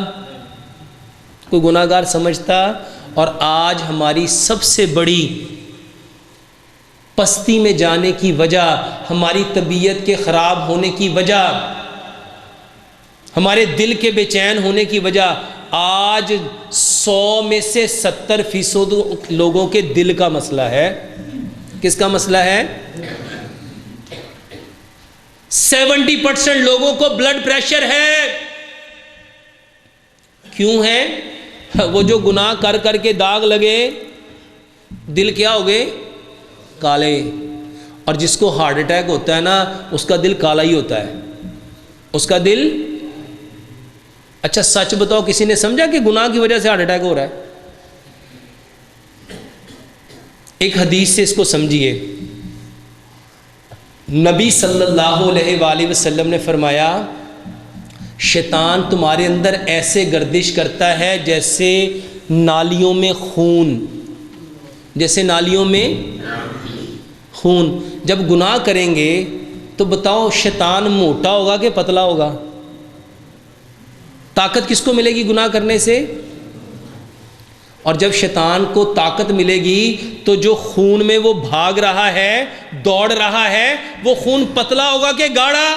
کوئی گناہ گار سمجھتا؟ اور آج ہماری سب سے بڑی پستی میں جانے کی وجہ، ہماری طبیعت کے خراب ہونے کی وجہ، ہمارے دل کے بے چین ہونے کی وجہ، آج 100 میں سے 70% لوگوں کے دل کا مسئلہ ہے۔ کس کا مسئلہ ہے؟ 70% لوگوں کو بلڈ پریشر ہے۔ کیوں ہے؟ وہ جو گناہ کر کر کے داغ لگے، دل کیا ہو گئے؟ کالے۔ اور جس کو ہارٹ اٹیک ہوتا ہے نا اس کا دل کالا ہی ہوتا ہے، اس کا دل۔ اچھا سچ بتاؤ کسی نے سمجھا کہ گناہ کی وجہ سے ہارٹ اٹیک ہو رہا ہے؟ ایک حدیث سے اس کو سمجھیے۔ نبی صلی اللہ علیہ وآلہ وسلم نے فرمایا شیطان تمہارے اندر ایسے گردش کرتا ہے جیسے نالیوں میں خون، جیسے نالیوں میں خون۔ جب گناہ کریں گے تو بتاؤ شیطان موٹا ہوگا کہ پتلا ہوگا؟ طاقت کس کو ملے گی گناہ کرنے سے؟ اور جب شیطان کو طاقت ملے گی تو جو خون میں وہ بھاگ رہا ہے، دوڑ رہا ہے، وہ خون پتلا ہوگا کہ گاڑھا؟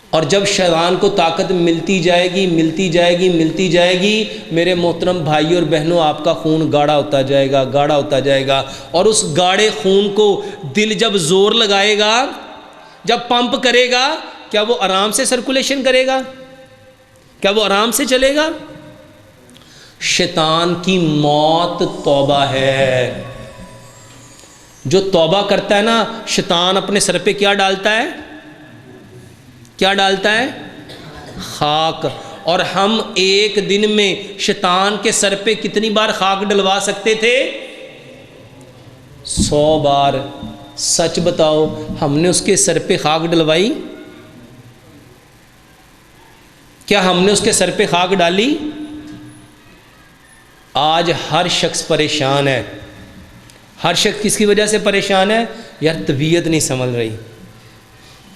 اور جب شیطان کو طاقت ملتی جائے گی ملتی جائے گی ملتی جائے گی، میرے محترم بھائی اور بہنوں، آپ کا خون گاڑھا ہوتا جائے گا، گاڑھا ہوتا جائے گا۔ اور اس گاڑھے خون کو دل جب زور لگائے گا، جب پمپ کرے گا، کیا وہ آرام سے سرکولیشن کرے گا؟ کیا وہ آرام سے چلے گا؟ شیطان کی موت توبہ ہے۔ جو توبہ کرتا ہے نا، شیطان اپنے سر پہ کیا ڈالتا ہے؟ کیا ڈالتا ہے؟ خاک۔ اور ہم ایک دن میں شیطان کے سر پہ کتنی بار خاک ڈلوا سکتے تھے؟ 100 بار۔ سچ بتاؤ، ہم نے اس کے سر پہ خاک ڈلوائی؟ کیا ہم نے اس کے سر پہ خاک ڈالی؟ آج ہر شخص پریشان ہے۔ ہر شخص کس کی وجہ سے پریشان ہے؟ یار طبیعت نہیں سنبھل رہی۔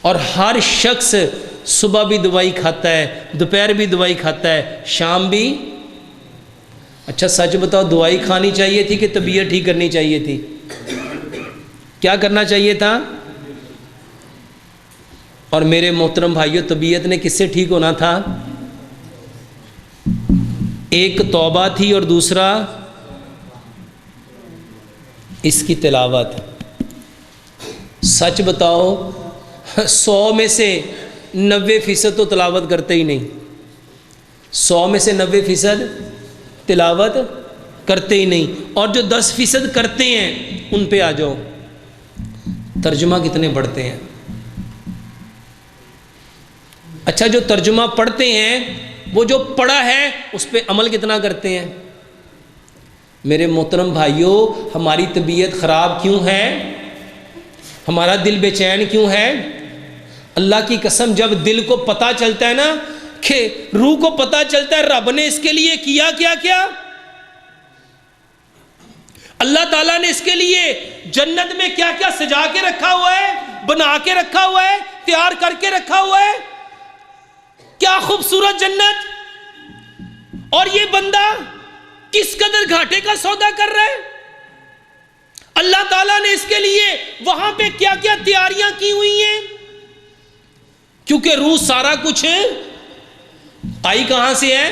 اور ہر شخص صبح بھی دوائی کھاتا ہے، دوپہر بھی دوائی کھاتا ہے، شام بھی۔ اچھا سچ بتاؤ، دوائی کھانی چاہیے تھی کہ طبیعت ٹھیک کرنی چاہیے تھی؟ کیا کرنا چاہیے تھا؟ اور میرے محترم بھائیوں، طبیعت نے کس سے ٹھیک ہونا تھا؟ ایک توبہ تھی اور دوسرا اس کی تلاوت۔ سچ بتاؤ، 100 میں سے 90% تو تلاوت کرتے ہی نہیں۔ 100 میں سے 90% تلاوت کرتے ہی نہیں۔ اور جو 10% کرتے ہیں ان پہ آ جاؤ، ترجمہ کتنے پڑھتے ہیں؟ اچھا جو ترجمہ پڑھتے ہیں، وہ جو پڑھا ہے اس پہ عمل کتنا کرتے ہیں؟ میرے محترم بھائیوں، ہماری طبیعت خراب کیوں ہے؟ ہمارا دل بے چین کیوں ہے؟ اللہ کی قسم، جب دل کو پتہ چلتا ہے نا، کہ روح کو پتہ چلتا ہے رب نے اس کے لیے کیا کیا کیا، اللہ تعالیٰ نے اس کے لیے جنت میں کیا کیا سجا کے رکھا ہوا ہے، بنا کے رکھا ہوا ہے، تیار کر کے رکھا ہوا ہے، کیا خوبصورت جنت۔ اور یہ بندہ کس قدر گھاٹے کا سودا کر رہا ہے۔ اللہ تعالیٰ نے اس کے لیے وہاں پہ کیا کیا تیاریاں کی ہوئی ہیں، کیونکہ روح سارا کچھ آئی کہاں سے ہے؟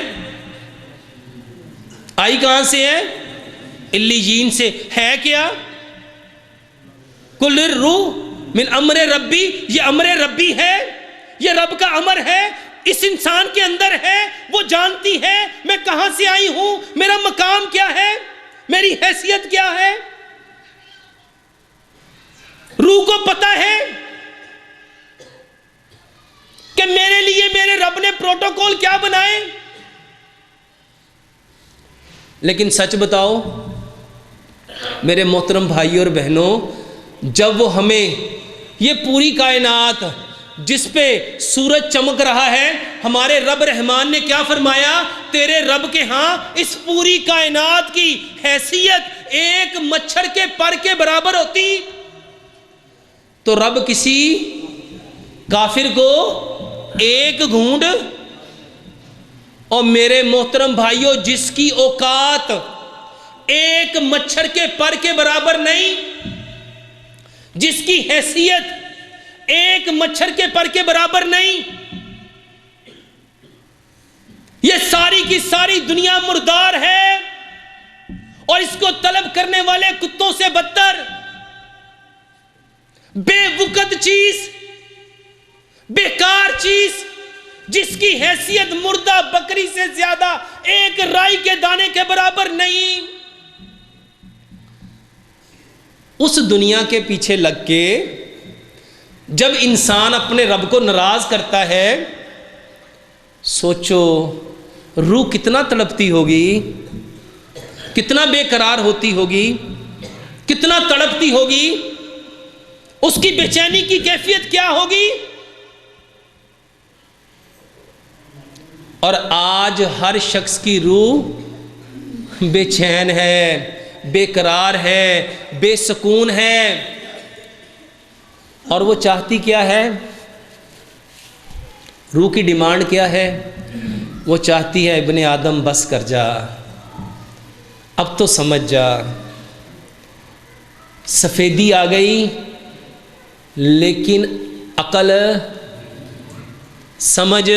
آئی کہاں سے ہے؟ علیین سے ہے۔ کیا؟ کل الروح من امر ربی، یہ امر ربی ہے، یہ رب کا امر ہے، اس انسان کے اندر ہے۔ وہ جانتی ہے میں کہاں سے آئی ہوں، میرا مقام کیا ہے، میری حیثیت کیا ہے۔ روح کو پتا ہے کہ میرے لیے میرے رب نے پروٹوکول کیا بنائے۔ لیکن سچ بتاؤ میرے محترم بھائیوں اور بہنوں، جب وہ ہمیں یہ پوری کائنات جس پہ سورج چمک رہا ہے، ہمارے رب رحمان نے کیا فرمایا؟ تیرے رب کے ہاں اس پوری کائنات کی حیثیت ایک مچھر کے پر کے برابر ہوتی، تو رب کسی کافر کو ایک گھونٹ، اور میرے محترم بھائیوں جس کی اوقات ایک مچھر کے پر کے برابر نہیں، جس کی حیثیت ایک مچھر کے پر کے برابر نہیں، یہ ساری کی ساری دنیا مردار ہے، اور اس کو طلب کرنے والے کتوں سے بدتر، بے وقت چیز، بیکار چیز، جس کی حیثیت مردہ بکری سے زیادہ ایک رائی کے دانے کے برابر نہیں۔ اس دنیا کے پیچھے لگ کے جب انسان اپنے رب کو ناراض کرتا ہے، سوچو روح کتنا تڑپتی ہوگی، کتنا بے قرار ہوتی ہوگی، کتنا تڑپتی ہوگی، اس کی بے چینی کی کیفیت کیا ہوگی۔ اور آج ہر شخص کی روح بے چین ہے، بے قرار ہے، بے سکون ہے، اور وہ چاہتی کیا ہے؟ روح کی ڈیمانڈ کیا ہے؟ وہ چاہتی ہے ابن آدم بس کر جا، اب تو سمجھ جا، سفیدی آ گئی لیکن عقل، سمجھ،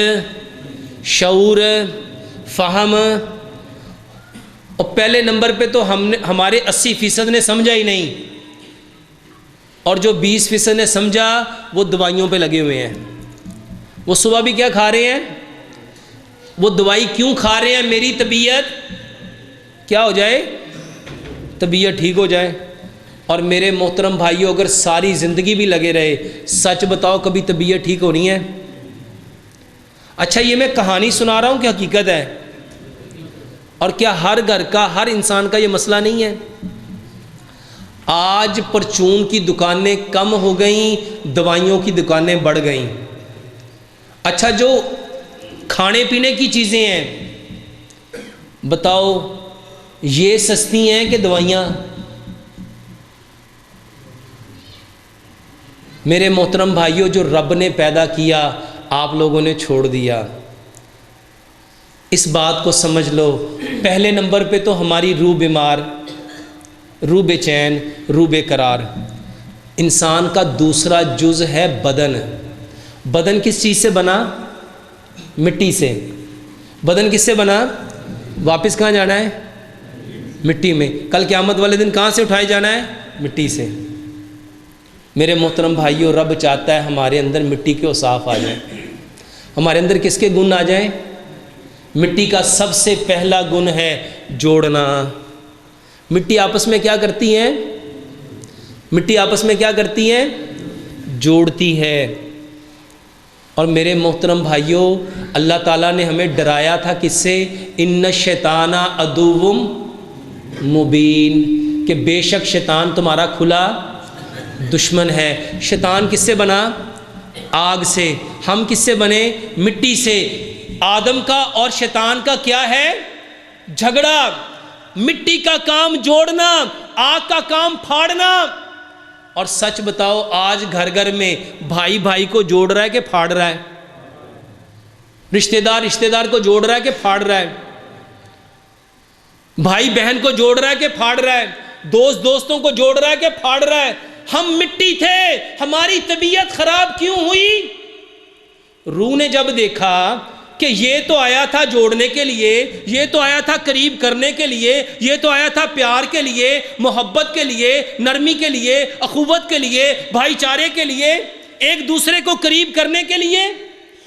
شعور، فہم، اور پہلے نمبر پہ تو ہمارے 80% نے سمجھا ہی نہیں، اور جو 20% نے سمجھا وہ دوائیوں پہ لگے ہوئے ہیں۔ وہ صبح بھی کیا کھا رہے ہیں؟ وہ دوائی کیوں کھا رہے ہیں؟ میری طبیعت کیا ہو جائے، طبیعت ٹھیک ہو جائے۔ اور میرے محترم بھائیوں، اگر ساری زندگی بھی لگے رہے، سچ بتاؤ کبھی طبیعت ٹھیک ہونی ہے؟ اچھا یہ میں کہانی سنا رہا ہوں کہ حقیقت ہے؟ اور کیا ہر گھر کا، ہر انسان کا یہ مسئلہ نہیں ہے؟ آج پرچون کی دکانیں کم ہو گئیں، دوائیوں کی دکانیں بڑھ گئیں۔ اچھا جو کھانے پینے کی چیزیں ہیں، بتاؤ یہ سستی ہیں کہ دوائیاں؟ میرے محترم بھائیوں، جو رب نے پیدا کیا آپ لوگوں نے چھوڑ دیا۔ اس بات کو سمجھ لو، پہلے نمبر پہ تو ہماری روح بیمار، روح بے چین، روح بے قرار۔ انسان کا دوسرا جز ہے بدن۔ بدن کس چیز سے بنا؟ مٹی سے۔ بدن کس سے بنا؟ واپس کہاں جانا ہے؟ مٹی میں۔ کل قیامت والے دن کہاں سے اٹھائے جانا ہے؟ مٹی سے۔ میرے محترم بھائیوں، رب چاہتا ہے ہمارے اندر مٹی کے اوصاف آ جائیں۔ ہمارے اندر کس کے گن آ جائیں؟ مٹی کا سب سے پہلا گن ہے جوڑنا۔ مٹی آپس میں کیا کرتی ہیں؟ مٹی آپس میں کیا کرتی ہیں؟ جوڑتی ہے۔ اور میرے محترم بھائیوں، اللہ تعالیٰ نے ہمیں ڈرایا تھا کس سے؟ ان الشیطان عدو مبین، کہ بے شک شیطان تمہارا کھلا دشمن ہے۔ شیطان کس سے بنا؟ آگ سے۔ ہم کس سے بنے؟ مٹی سے۔ آدم کا اور شیطان کا کیا ہے؟ جھگڑا۔ مٹی کا کام جوڑنا، آگ کا کام پھاڑنا۔ اور سچ بتاؤ آج گھر گھر میں بھائی بھائی کو جوڑ رہا ہے کہ پھاڑ رہا ہے؟ رشتہ دار کو جوڑ رہا ہے کہ پھاڑ رہا ہے؟ بھائی بہن کو جوڑ رہا ہے کہ پھاڑ رہا ہے؟ دوستوں کو جوڑ رہا ہے کہ پھاڑ رہا ہے؟ ہم مٹی تھے، ہماری طبیعت خراب کیوں ہوئی؟ روح نے جب دیکھا کہ یہ تو آیا تھا جوڑنے کے لیے، یہ تو آیا تھا قریب کرنے کے لیے، یہ تو آیا تھا پیار کے لیے، محبت کے لیے، نرمی کے لیے، اخوت کے لیے، بھائی چارے کے لیے، ایک دوسرے کو قریب کرنے کے لیے،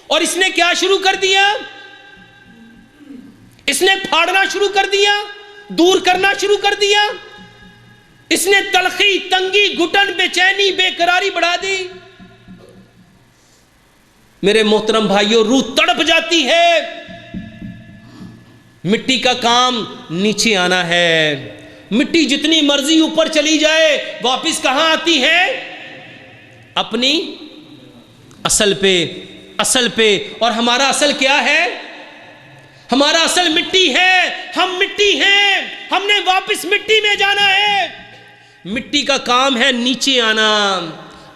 اور اس نے کیا شروع کر دیا؟ اس نے پھاڑنا شروع کر دیا، دور کرنا شروع کر دیا۔ اس نے تلخی، تنگی، گھٹن، بے چینی، بے قراری بڑھا دی۔ میرے محترم بھائیوں، روح تڑپ جاتی ہے۔ مٹی کا کام نیچے آنا ہے۔ مٹی جتنی مرضی اوپر چلی جائے واپس کہاں آتی ہے؟ اپنی اصل پہ۔ اور ہمارا اصل کیا ہے؟ ہمارا اصل مٹی ہے۔ ہم مٹی ہیں، ہم نے واپس مٹی میں جانا ہے۔ مٹی کا کام ہے نیچے آنا،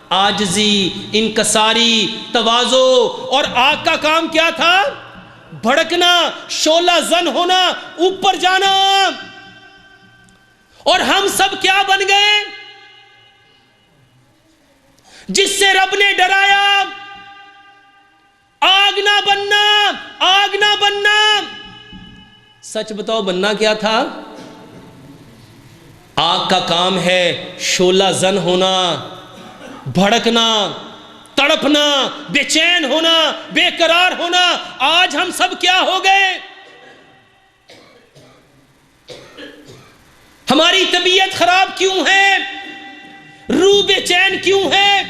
عاجزی، انکساری، تواضع۔ اور آگ کا کام کیا تھا؟ بھڑکنا، شعلہ زن ہونا، اوپر جانا۔ اور ہم سب کیا بن گئے؟ جس سے رب نے ڈرایا، آگ نہ بننا، آگ نہ بننا۔ سچ بتاؤ بننا کیا تھا؟ آگ کا کام ہے شعلہ زن ہونا، بھڑکنا، تڑپنا، بے چین ہونا، بے قرار ہونا۔ آج ہم سب کیا ہو گئے؟ ہماری طبیعت خراب کیوں ہے؟ روح بے چین کیوں ہے؟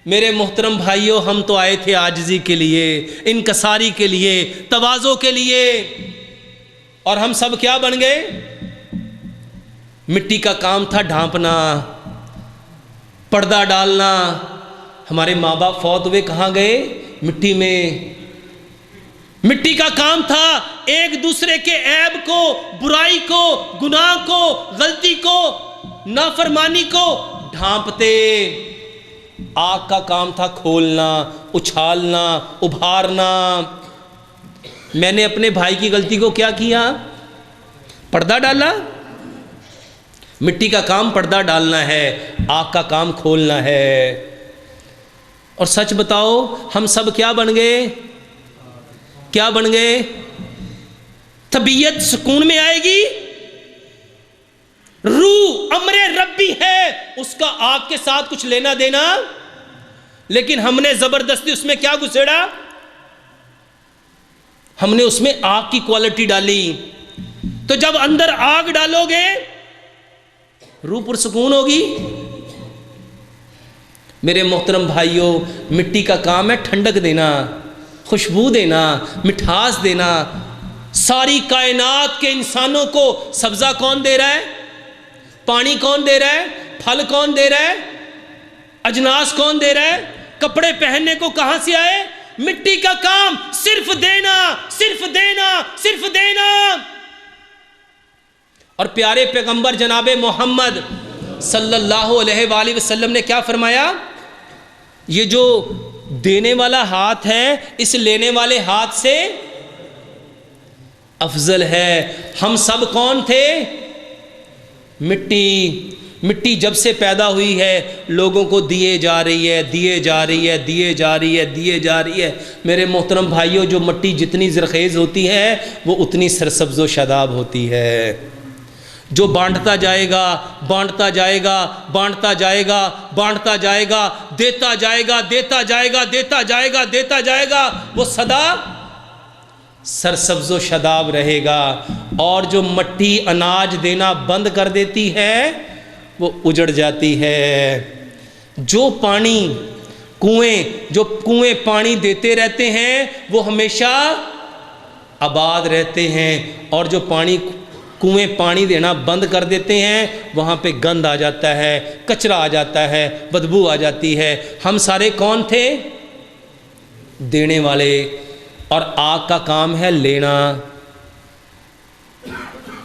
میرے محترم بھائیوں، ہم تو آئے تھے عاجزی کے لیے، انکساری کے لیے، تواضع کے لیے، اور ہم سب کیا بن گئے؟ مٹی کا کام تھا ڈھانپنا، پردہ ڈالنا۔ ہمارے ماں باپ فوت ہوئے کہاں گئے؟ مٹی میں۔ مٹی کا کام تھا ایک دوسرے کے عیب کو، برائی کو، گناہ کو، غلطی کو، نافرمانی کو ڈھانپتے۔ آگ کا کام تھا کھولنا، اچھالنا، ابھارنا۔ میں نے اپنے بھائی کی غلطی کو کیا کیا؟ پردہ ڈالا۔ مٹی کا کام پردہ ڈالنا ہے، آگ کا کام کھولنا ہے۔ اور سچ بتاؤ ہم سب کیا بن گئے؟ کیا بن گئے؟ طبیعت سکون میں آئے گی، روح امر ربی ہے، اس کا آگ کے ساتھ کچھ لینا دینا، لیکن ہم نے زبردستی اس میں کیا گھسیڑا؟ ہم نے اس میں آگ کی کوالٹی ڈالی۔ تو جب اندر آگ ڈالو گے روح پرسکون ہوگی۔ میرے محترم بھائیوں، مٹی کا کام ہے ٹھنڈک دینا، خوشبو دینا، مٹھاس دینا۔ ساری کائنات کے انسانوں کو سبزہ کون دے رہا ہے؟ پانی کون دے رہا ہے؟ پھل کون دے رہا ہے؟ اجناس کون دے رہا ہے؟ کپڑے پہننے کو کہاں سے آئے؟ مٹی کا کام صرف دینا، صرف دینا، صرف دینا۔ اور پیارے پیغمبر جناب محمد صلی اللہ علیہ وآلہ وسلم نے کیا فرمایا؟ یہ جو دینے والا ہاتھ ہے اس لینے والے ہاتھ سے افضل ہے۔ ہم سب کون تھے؟ مٹی جب سے پیدا ہوئی ہے لوگوں کو دیے جا رہی ہے، دیے جا رہی ہے، دیے جا رہی ہے، دیے جا رہی ہے۔ میرے محترم بھائیوں، جو مٹی جتنی زرخیز ہوتی ہے وہ اتنی سرسبز و شاداب ہوتی ہے۔ جو بانٹتا جائے گا، بانٹتا جائے گا، بانٹتا جائے گا، بانٹتا جائے گا، دیتا جائے گا، دیتا جائے گا، دیتا جائے گا، دیتا جائے گا، وہ سدا سرسبز و شاداب رہے گا۔ اور جو مٹی اناج دینا بند کر دیتی ہے وہ اجڑ جاتی ہے۔ جو کنویں پانی دیتے رہتے ہیں وہ ہمیشہ آباد رہتے ہیں، اور جو کنویں پانی دینا بند کر دیتے ہیں وہاں پہ گند آ جاتا ہے، کچرا آ جاتا ہے، بدبو آ جاتی ہے۔ ہم سارے کون تھے؟ دینے والے۔ اور آگ کا کام ہے لینا۔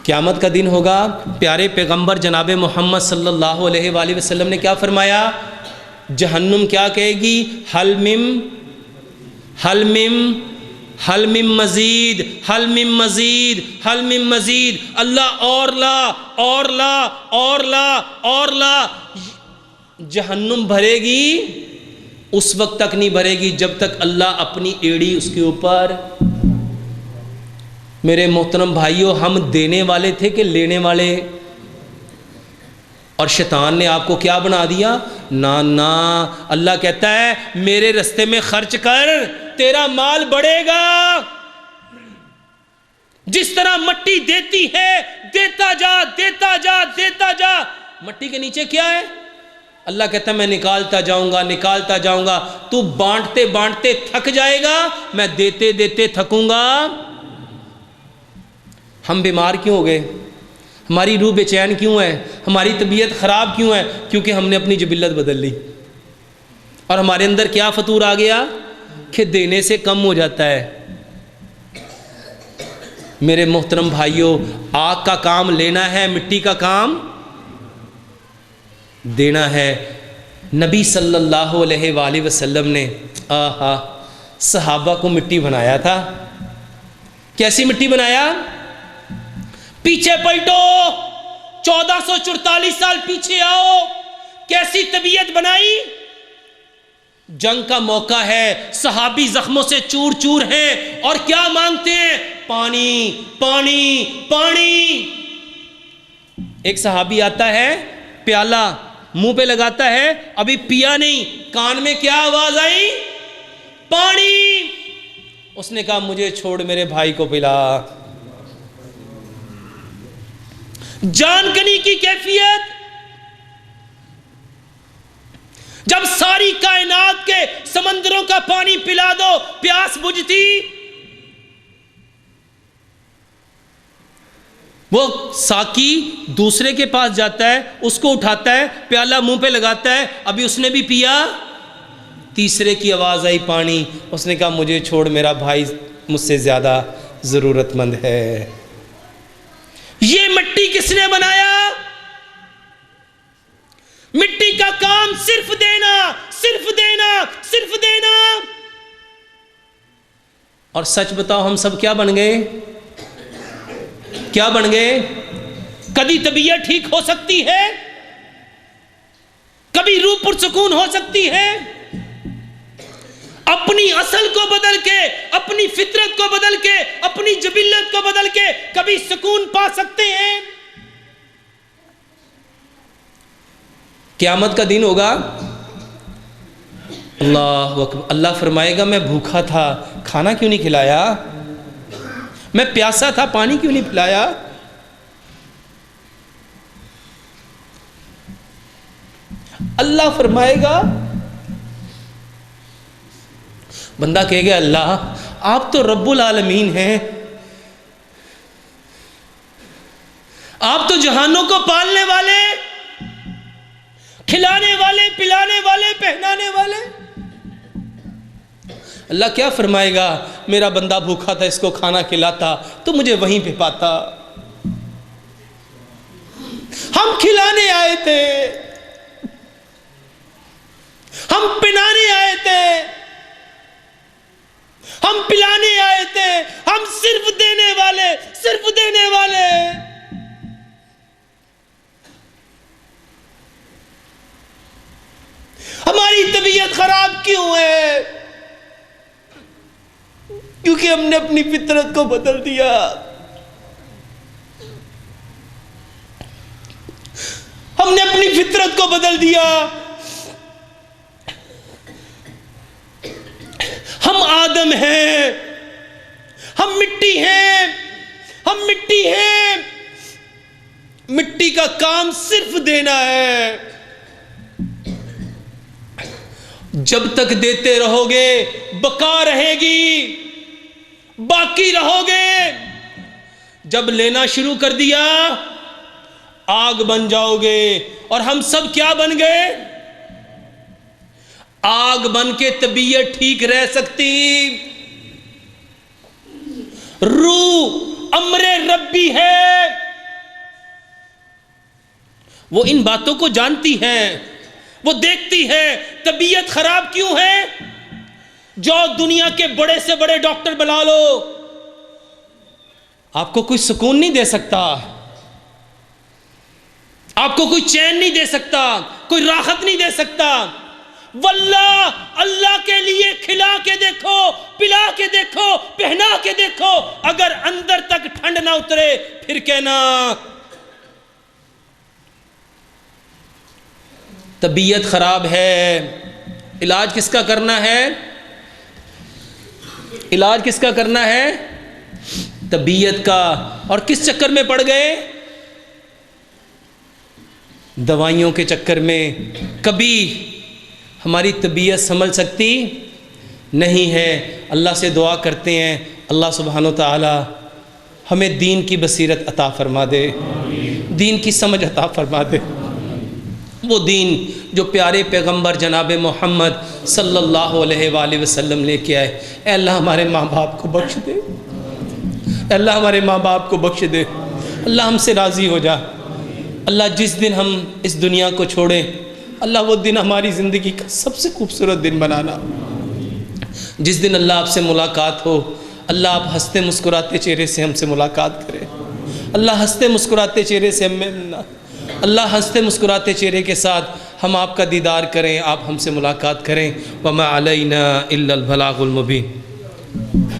قیامت کا دن ہوگا، پیارے پیغمبر جناب محمد صلی اللہ علیہ وآلہ وسلم نے کیا فرمایا؟ جہنم کیا کہے گی؟ حل من مزید، حل من مزید، حل من مزید۔ اللہ اور لا، اور لا، اور لا، اور لا۔ جہنم بھرے گی، اس وقت تک نہیں بھرے گی جب تک اللہ اپنی ایڑی اس کے اوپر۔ میرے محترم بھائیوں، ہم دینے والے تھے کہ لینے والے؟ اور شیطان نے آپ کو کیا بنا دیا؟ نا، اللہ کہتا ہے میرے رستے میں خرچ کر، تیرا مال بڑھے گا۔ جس طرح مٹی دیتی ہے، دیتا جا، دیتا جا، دیتا جا۔ مٹی کے نیچے کیا ہے؟ اللہ کہتا ہے میں نکالتا جاؤں گا، نکالتا جاؤں گا۔ تو بانٹتے بانٹتے تھک جائے گا، میں دیتے دیتے تھکوں گا۔ ہم بیمار کیوں ہو گئے؟ ہماری روح بے چین کیوں ہے؟ ہماری طبیعت خراب کیوں ہے؟ کیونکہ ہم نے اپنی جبلت بدل لی، اور ہمارے اندر کیا فطور آ گیا کہ دینے سے کم ہو جاتا ہے۔ میرے محترم بھائیوں، آگ کا کام لینا ہے، مٹی کا کام دینا ہے۔ نبی صلی اللہ علیہ وآلہ وسلم نے صحابہ کو مٹی بنایا تھا۔ کیسی مٹی بنایا؟ پیچھے پلٹو، 1444 سال پیچھے آؤ، کیسی طبیعت بنائی؟ جنگ کا موقع ہے، صحابی زخموں سے چور چور ہیں، اور کیا مانگتے ہیں؟ پانی، پانی، پانی۔ ایک صحابی آتا ہے، پیالہ منہ پہ لگاتا ہے، ابھی پیا نہیں، کان میں کیا آواز آئی؟ پانی۔ اس نے کہا مجھے چھوڑ، میرے بھائی کو پلا۔ جان کنی کی کیفیت۔ جب ساری کائنات کے سمندروں کا پانی پلا دو، پیاس بجھتی؟ وہ ساقی دوسرے کے پاس جاتا ہے، اس کو اٹھاتا ہے، پیالہ منہ پہ لگاتا ہے، ابھی اس نے بھی پیا، تیسرے کی آواز آئی پانی۔ اس نے کہا مجھے چھوڑ، میرا بھائی مجھ سے زیادہ ضرورت مند ہے۔ یہ مٹی کس نے بنایا؟ مٹی کا کام صرف دینا، صرف دینا، صرف دینا۔ اور سچ بتاؤ ہم سب کیا بن گئے؟ کیا بن گئے؟ کبھی طبیعت ٹھیک ہو سکتی ہے، کبھی روح پرسکون ہو سکتی ہے، اپنی اصل کو بدل کے، اپنی فطرت کو بدل کے، اپنی جبلت کو بدل کے کبھی سکون پا سکتے ہیں۔ قیامت کا دن ہوگا، اللہ اکبر، اللہ فرمائے گا میں بھوکا تھا، کھانا کیوں نہیں کھلایا؟ میں پیاسا تھا، پانی کیوں نہیں پلایا؟ اللہ فرمائے گا، بندہ کہے گا اللہ آپ تو رب العالمین ہیں، آپ تو جہانوں کو پالنے والے، کھلانے والے، پلانے والے، پہنانے والے۔ اللہ کیا فرمائے گا، میرا بندہ بھوکا تھا، اس کو کھانا کھلاتا تو مجھے وہیں پہ پاتا، ہم کھلانے آئے تھے، ہم پہنانے آئے تھے، ہم پلانے آئے تھے، ہم صرف دینے والے، صرف دینے والے۔ ہماری طبیعت خراب کیوں ہے؟ کیونکہ ہم نے اپنی فطرت کو بدل دیا۔ ہم نے اپنی فطرت کو بدل دیا۔ ہم آدم ہیں، ہم مٹی ہیں، ہم مٹی ہیں، مٹی کا کام صرف دینا ہے۔ جب تک دیتے رہو گے بقا رہے گی، باقی رہو گے۔ جب لینا شروع کر دیا آگ بن جاؤ گے۔ اور ہم سب کیا بن گئے؟ آگ بن کے طبیعت ٹھیک رہ سکتی، روح امر ربی ہے، وہ ان باتوں کو جانتی ہے، وہ دیکھتی ہے۔ طبیعت خراب کیوں ہے؟ جو دنیا کے بڑے سے بڑے ڈاکٹر بنا لو، آپ کو کوئی سکون نہیں دے سکتا، آپ کو کوئی چین نہیں دے سکتا، کوئی راحت نہیں دے سکتا۔ واللہ اللہ کے لیے کھلا کے دیکھو، پلا کے دیکھو، پہنا کے دیکھو، اگر اندر تک ٹھنڈ نہ اترے پھر کہنا۔ طبیعت خراب ہے، علاج کس کا کرنا ہے؟ علاج کس کا کرنا ہے؟ طبیعت کا۔ اور کس چکر میں پڑ گئے؟ دوائیوں کے چکر میں۔ کبھی ہماری طبیعت سنبھل سکتی نہیں ہے۔ اللہ سے دعا کرتے ہیں اللہ سبحانہ و تعالی ہمیں دین کی بصیرت عطا فرما دے، دین کی سمجھ عطا فرما دے۔ وہ دین جو پیارے پیغمبر جناب محمد صلی اللہ علیہ وآلہ وسلم لے کے آئے۔ اے اللہ ہمارے ماں باپ کو بخش دے، اے اللہ ہمارے ماں باپ کو بخش دے، اللہ ہم سے راضی ہو جا۔ اللہ جس دن ہم اس دنیا کو چھوڑیں، اللہ وہ دن ہماری زندگی کا سب سے خوبصورت دن بنانا، جس دن اللہ آپ سے ملاقات ہو۔ اللہ آپ ہنستے مسکراتے چہرے سے ہم سے ملاقات کرے، اللہ ہنستے مسکراتے چہرے سے ہمیں ملنا، اللہ ہنستے مسکراتے چہرے کے ساتھ ہم آپ کا دیدار کریں، آپ ہم سے ملاقات کریں۔ وما علینا الا البلاغ المبین۔